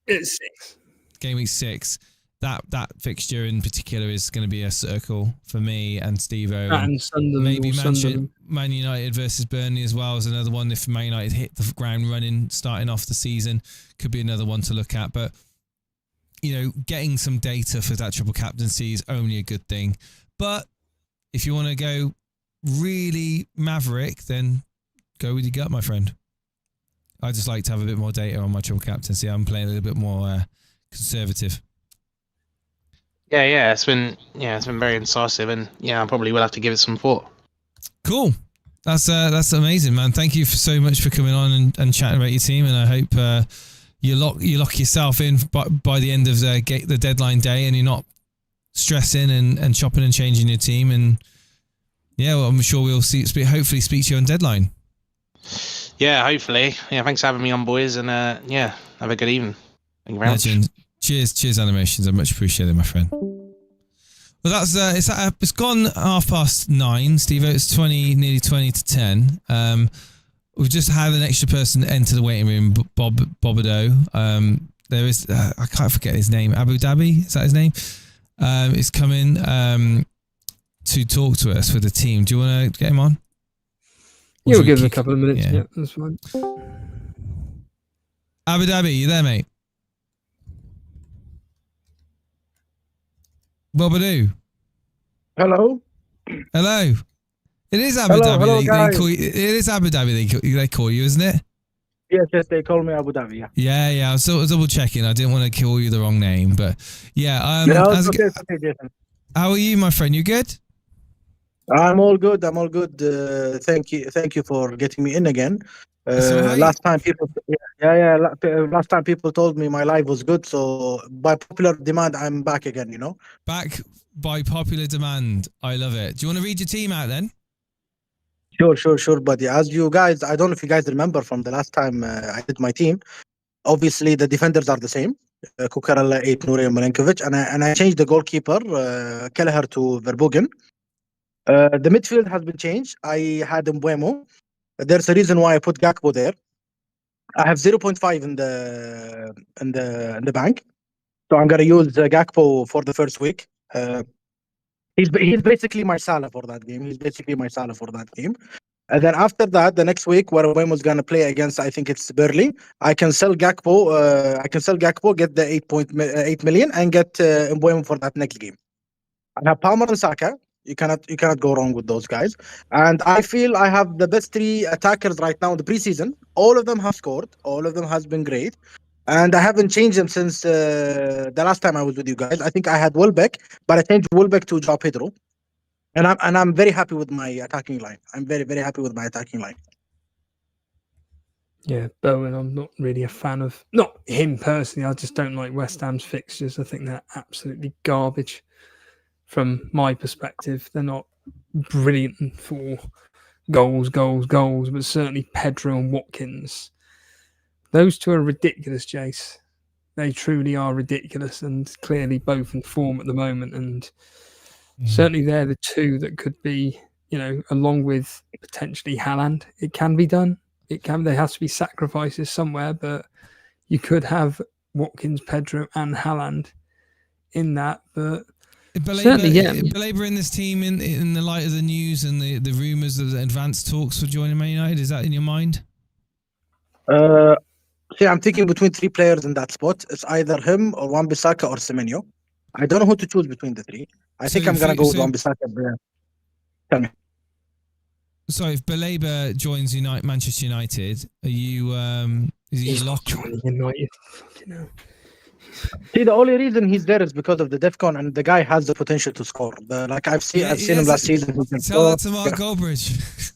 [SPEAKER 2] It's 6.
[SPEAKER 1] Game week 6. that fixture in particular is going to be a circle for me and Steve-O.
[SPEAKER 2] And Sunderland,
[SPEAKER 1] maybe
[SPEAKER 2] Sunderland.
[SPEAKER 1] Man United versus Burnley as well is another one. If Man United hit the ground running starting off the season, could be another one to look at. But, you know, getting some data for that triple captaincy is only a good thing. But if you want to go really maverick, then go with your gut, my friend. I just like to have a bit more data on my triple captaincy. I'm playing a little bit more conservative.
[SPEAKER 5] Yeah, it's been very incisive, and I probably will have to give it some thought. Cool.
[SPEAKER 1] That's amazing, man. Thank you so much for coming on and chatting about your team, and I hope you lock yourself in by the end of the deadline day, and you're not stressing and chopping and changing your team. And well, I'm sure we'll hopefully speak to you on deadline.
[SPEAKER 5] Yeah, hopefully. Yeah, thanks for having me on, boys, and have a good evening. Thank you very much.
[SPEAKER 1] Cheers, Animations. I much appreciate it, my friend. Well, it's gone 9:30, Steve. It's nearly 20 to 10. We've just had an extra person enter the waiting room, Bobado. There is, I can't forget his name. Abu Dhabi, is that his name? Is coming to talk to us with the team. Do you want to get him on?
[SPEAKER 2] Yeah, we'll give him a couple of minutes. Yeah, that's fine.
[SPEAKER 1] Abu Dhabi, you there, mate? Bobadoo.
[SPEAKER 6] Hello.
[SPEAKER 1] It is Abu Dhabi. They call you, it is Abu Dhabi. They call you, isn't it?
[SPEAKER 6] Yes, they call me Abu Dhabi.
[SPEAKER 1] Yeah. I was double checking. I didn't want to call you the wrong name, but yeah.
[SPEAKER 6] It's okay, Jason.
[SPEAKER 1] How are you, my friend? You good?
[SPEAKER 6] I'm all good. Thank you for getting me in again. Last time people, last time people told me my live was good, so by popular demand, I'm back again.
[SPEAKER 1] Back by popular demand. I love it. Do you want to read your team out then?
[SPEAKER 6] Sure, buddy. As you guys, I don't know if you guys remember from the last time I did my team. Obviously, the defenders are the same. Cucurella, Nouri, and Milenkovic, and I changed the goalkeeper, Kelleher, to Verbogen. The midfield has been changed. I had Mbeumo. There's a reason why I put Gakpo there. I have 0.5 in the bank, so I'm gonna use Gakpo for the first week. He's basically my Salah for that game. And then after that, the next week, where Mbeumo's gonna play against, I think it's Burnley, I can sell Gakpo. Get the 8 million, and get Mbeumo for that next game. I have Palmer and Saka. You cannot go wrong with those guys. And I feel I have the best 3 attackers right now in the preseason. All of them have scored. All of them has been great. And I haven't changed them since the last time I was with you guys. I think I had Welbeck, but I changed Welbeck to João Pedro. And I'm very happy with my attacking line. I'm very, very happy with my attacking line.
[SPEAKER 2] Yeah, Bowen, I'm not really a fan of. Not him personally. I just don't like West Ham's fixtures. I think they're absolutely garbage. From my perspective, they're not brilliant for goals, but certainly Pedro and Watkins. Those two are ridiculous, Jace. They truly are ridiculous, and clearly both in form at the moment. And certainly they're the two that could be, along with potentially Haaland. It can be done. There has to be sacrifices somewhere, but you could have Watkins, Pedro, and Haaland in that, but.
[SPEAKER 1] Belabor in this team in the light of the news and the rumours of the advanced talks for joining Man United. Is that in your mind?
[SPEAKER 6] I'm thinking between 3 players in that spot. It's either him or Wan-Bissaka or Semenyo. I don't know who to choose between the 3. I think I'm gonna go with Wan-Bissaka. Tell me.
[SPEAKER 1] So if Belabor joins Manchester United, are you? Is he locked?
[SPEAKER 2] Joining United.
[SPEAKER 6] See, the only reason he's there is because of the DEFCON, and the guy has the potential to score. I've seen him last season.
[SPEAKER 1] Tell that to Mark Goldbridge.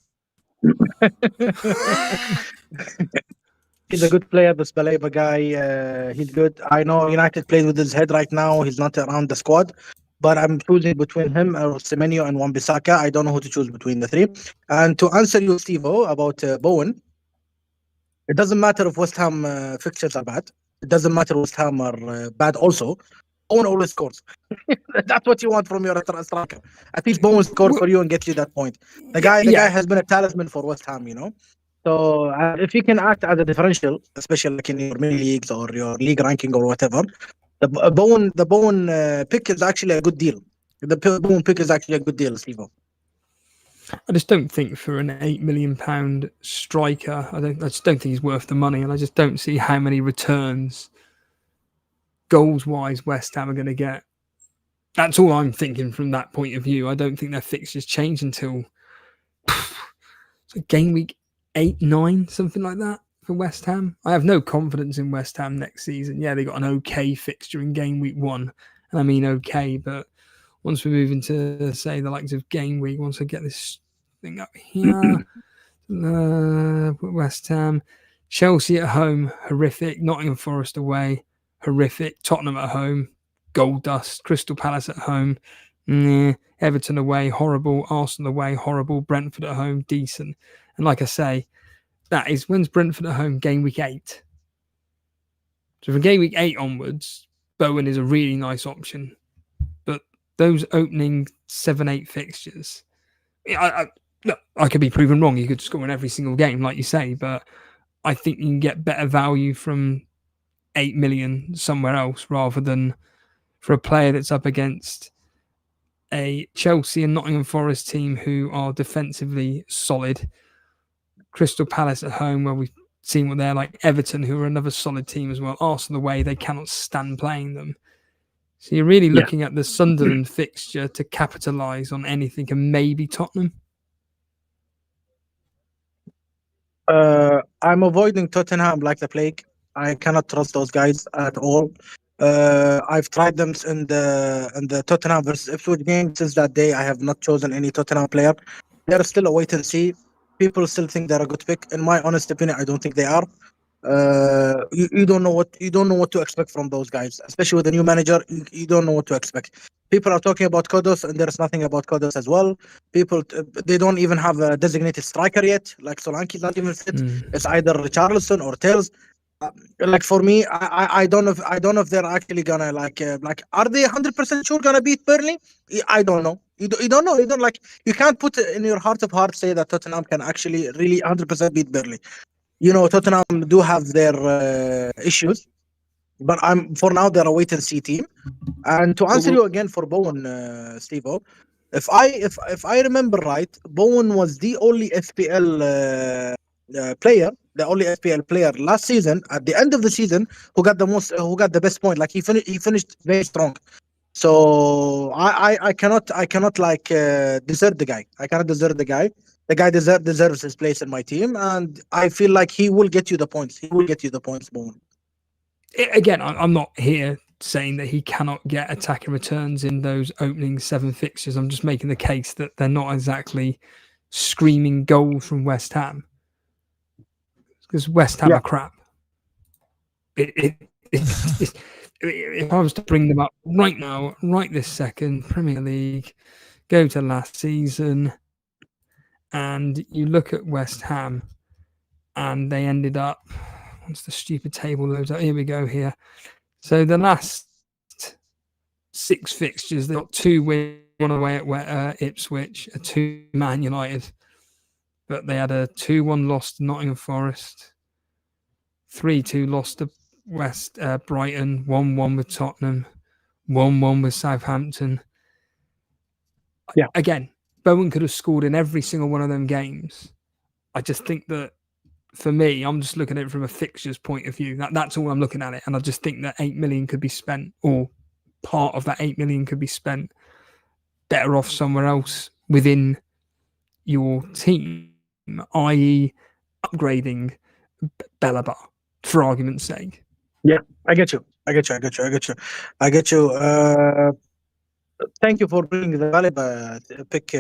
[SPEAKER 6] He's a good player, this Baleba guy. He's good. I know United plays with his head right now. He's not around the squad, but I'm choosing between him or Semenyo and Wan-Bissaka. I don't know who to choose between the 3. And to answer you, Steve-O, about Bowen, it doesn't matter if West Ham fixtures are bad. It doesn't matter West Ham are bad also. Bowen always scores. That's what you want from your striker. At least Bowen scored for you and get you that point. The guy has been a talisman for West Ham, So if you can act as a differential, especially like in your mini leagues or your league ranking or whatever, The Bowen pick is actually a good deal. The Bowen pick is actually a good deal, Steve.
[SPEAKER 2] I just don't think for an £8 million striker, I just don't think he's worth the money, and I just don't see how many returns, goals-wise, West Ham are going to get. That's all I'm thinking from that point of view. I don't think their fixtures change until game week 8, 9, something like that for West Ham. I have no confidence in West Ham next season. Yeah, they got an okay fixture in game week 1, and I mean okay, but once we move into, say, the likes of game week, once I get this thing up here, West Ham, Chelsea at home, horrific. Nottingham Forest away, horrific. Tottenham at home, gold dust. Crystal Palace at home, Everton away, horrible. Arsenal away, horrible. Brentford at home, decent. And like I say, that is, when's Brentford at home? Game week 8. So from game week 8 onwards, Bowen is a really nice option. But those opening 7-8 fixtures, I could be proven wrong. You could score in every single game, like you say, but I think you can get better value from 8 million somewhere else rather than for a player that's up against a Chelsea and Nottingham Forest team who are defensively solid. Crystal Palace at home, where we've seen what they're like. Everton, who are another solid team as well. Arsenal away, they cannot stand playing them. So you're really looking at the Sunderland fixture to capitalise on anything, and maybe Tottenham.
[SPEAKER 6] I'm avoiding Tottenham like the plague. I cannot trust those guys at all. I've tried them in the Tottenham versus Ipswich game. Since that day, I have not chosen any Tottenham player. They're still a wait and see. People still think they're a good pick. In my honest opinion, I don't think they are. You don't know what to expect from those guys, especially with the new manager. You don't know what to expect. People are talking about Kodos, and there's nothing about Kodos as well. People, they don't even have a designated striker yet. Like Solanke's not even fit. It's either Richarlison or Tales. Like for me, I don't know if they're actually gonna like are they 100% sure gonna beat Burnley? I don't know. You don't know. You can't put in your heart of hearts say that Tottenham can actually really 100% beat Burnley. Tottenham do have their issues, but for now they're a wait and see team. And to answer you again for Bowen, Steve-O, if I remember right, Bowen was the only FPL player, the only FPL player last season at the end of the season who got the best point. Like he finished very strong. So I cannot desert the guy. I cannot desert the guy. The guy deserves his place in my team, and I feel like he will get you the points. He will get you the points, Bowen.
[SPEAKER 2] Again, I'm not here saying that he cannot get attacking returns in those opening 7 fixtures. I'm just making the case that they're not exactly screaming goals from West Ham, because West Ham are crap. If I was to bring them up right now, right this second, Premier League, go to last season, and you look at West Ham, and they ended up, once the stupid table loads up, here we go here. So the last 6 fixtures, they got 2 wins, 1 away at Ipswich, a 2 Man United, but they had a 2-1 loss to Nottingham Forest, 3-2 loss to Brighton, 1-1 with Tottenham, 1-1 with Southampton.
[SPEAKER 6] Yeah.
[SPEAKER 2] Again, Bowen could have scored in every single one of them games. I just think that, for me, I'm just looking at it from a fixtures point of view. That's all I'm looking at it. And I just think that 8 million could be spent, or part of that 8 million could be spent better off somewhere else within your team, i.e. upgrading Belaba, for argument's sake.
[SPEAKER 6] Yeah, I get you. Thank you for bringing the Baleba pick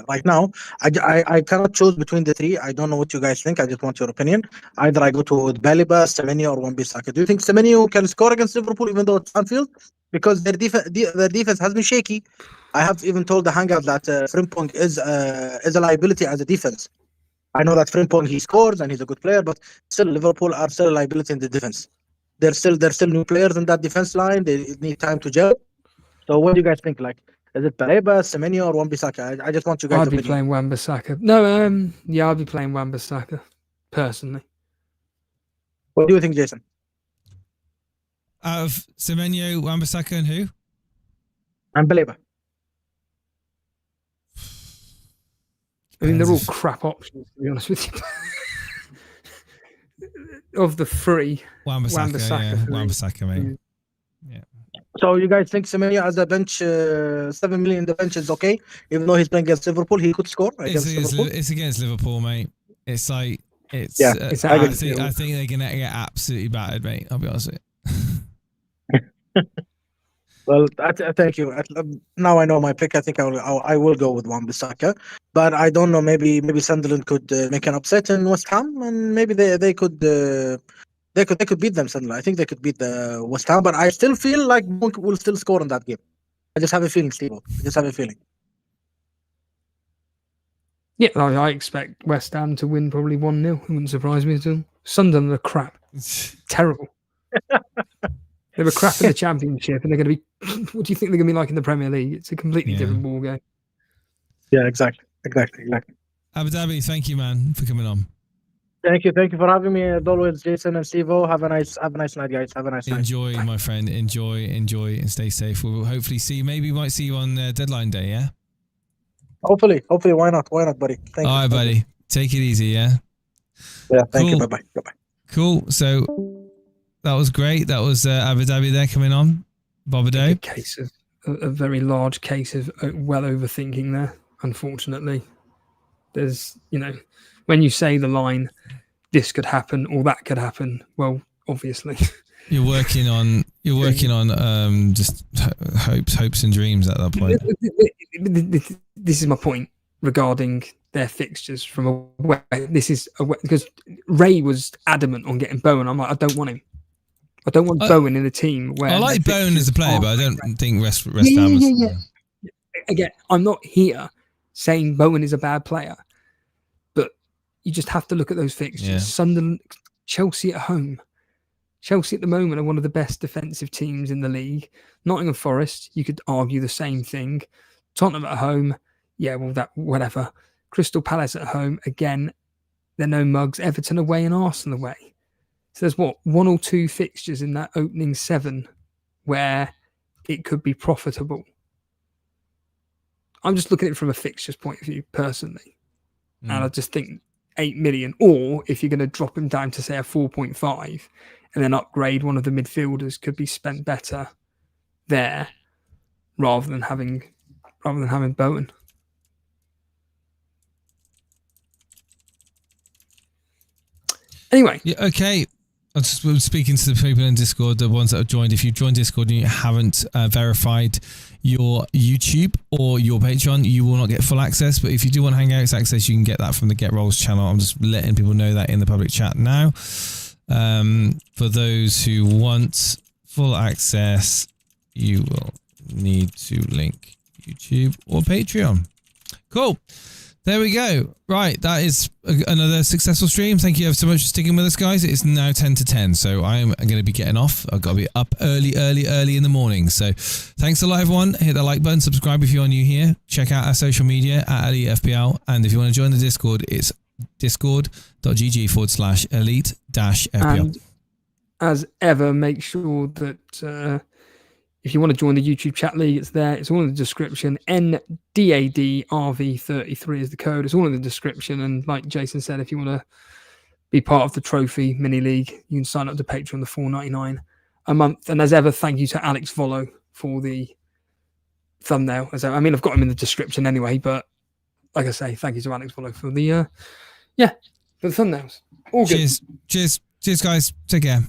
[SPEAKER 6] right now. I cannot choose between the 3. I don't know what you guys think. I just want your opinion. Either I go to Baleba, Semenyo, or Wan-Bissaka. Do you think Semenyo can score against Liverpool even though it's Anfield? Because their defense has been shaky. I have even told the Hangout that Frimpong is a liability as a defense. I know that Frimpong, he scores and he's a good player, but still Liverpool are still a liability in the defense. They're still new players in that defense line. They need time to gel. So what do you guys think? Like, is it Baleba, Semenyo, or Wan-Bissaka? I just want you guys to
[SPEAKER 2] I'd be playing Wan-Bissaka. No, yeah, I'd be playing Wan-Bissaka, personally.
[SPEAKER 6] What do you think, Jason?
[SPEAKER 1] Out of Semenyo, Wan-Bissaka, and who?
[SPEAKER 6] And Baleba.
[SPEAKER 2] I mean, they're all crap options, to be honest with you. Of the three,
[SPEAKER 1] Wan-Bissaka, Wan-Bissaka, mate. Yeah.
[SPEAKER 6] So you guys think Semenyo as a bench, 7 million in the bench is okay? Even though he's playing against Liverpool, he could score against Liverpool.
[SPEAKER 1] It's against Liverpool, mate. It's like, it's...
[SPEAKER 6] Yeah,
[SPEAKER 1] I think they're going to get absolutely battered, mate. I'll be honest with you.
[SPEAKER 6] Well, thank you. Now I know my pick. I think I will go with Wan-Bissaka, but I don't know. Maybe Sunderland could make an upset in West Ham, and maybe they could beat them. Sunderland. I think they could beat the West Ham, but I still feel like Monk will still score in that game. I just have a feeling, Steve. I just have a feeling.
[SPEAKER 2] Yeah, I expect West Ham to win probably 1-0. It wouldn't surprise me at all. Sunderland are crap. Terrible. They were crap in the Championship, and they're going to be... What do you think they're going to be like in the Premier League? It's a completely different ball game.
[SPEAKER 6] Yeah, exactly.
[SPEAKER 1] Abu Dhabi, thank you, man, for coming on.
[SPEAKER 6] Thank you for having me. As always, Jason and Steve-O. Have a nice night, guys. Have a nice night.
[SPEAKER 1] Enjoy, my friend. Enjoy, and stay safe. We'll hopefully see you. Maybe we might see you on deadline day, yeah?
[SPEAKER 6] Hopefully. Why not, buddy? Thank you.
[SPEAKER 1] All right, buddy. Take it easy, yeah?
[SPEAKER 6] Yeah, thank you. Bye-bye.
[SPEAKER 1] Cool. So... That was great. That was Abu Dhabi there coming on. Bobado.
[SPEAKER 2] A very large case of well overthinking there, unfortunately. There's, when you say the line, this could happen or that could happen, well, obviously.
[SPEAKER 1] You're working on just hopes and dreams at that point.
[SPEAKER 2] This is my point regarding their fixtures from away. This is because Ray was adamant on getting Bowen. I'm like, I don't want him. I don't want Bowen in a team where... I
[SPEAKER 1] like Bowen as a player, but I don't think West Ham
[SPEAKER 2] Yeah. Again, I'm not here saying Bowen is a bad player, but you just have to look at those fixtures.
[SPEAKER 1] Yeah.
[SPEAKER 2] Sunderland, Chelsea at home. Chelsea at the moment are one of the best defensive teams in the league. Nottingham Forest, you could argue the same thing. Tottenham at home, whatever. Crystal Palace at home, again, they're no mugs. Everton away and Arsenal away. So there's one or two fixtures in that opening 7 where it could be profitable. I'm just looking at it from a fixtures point of view, personally. And I just think 8 million, or if you're going to drop him down to, say, a 4.5 and then upgrade one of the midfielders, could be spent better there rather than having Bowen. Anyway.
[SPEAKER 1] Yeah, okay. I was speaking to the people in Discord, the ones that have joined. If you've joined Discord and you haven't verified your YouTube or your Patreon, you will not get full access. But if you do want Hangouts access, you can get that from the Get Rolls channel. I'm just letting people know that in the public chat now. For those who want full access, you will need to link YouTube or Patreon. Cool. There we go. Right, that is another successful stream. Thank you ever so much for sticking with us, guys. It's now 10 to 10, so I am going to be getting off. I've got to be up early in the morning. So thanks a lot, everyone. Hit the like button, subscribe if you're new here. Check out our social media at Elite FPL. And if you want to join the Discord, it's discord.gg/elite-FPL.
[SPEAKER 2] And as ever, make sure that... if you want to join the YouTube chat league, it's there. It's all in the description. NDADRV33 is the code. It's all in the description. And like Jason said, if you want to be part of the trophy mini league, you can sign up to Patreon, the $4.99 a month. And as ever, thank you to Alex Vollo for the thumbnail. I mean, I've got him in the description anyway, but like I say, thank you to Alex Vollo for the for the thumbnails. All good.
[SPEAKER 1] Cheers, guys. Take care.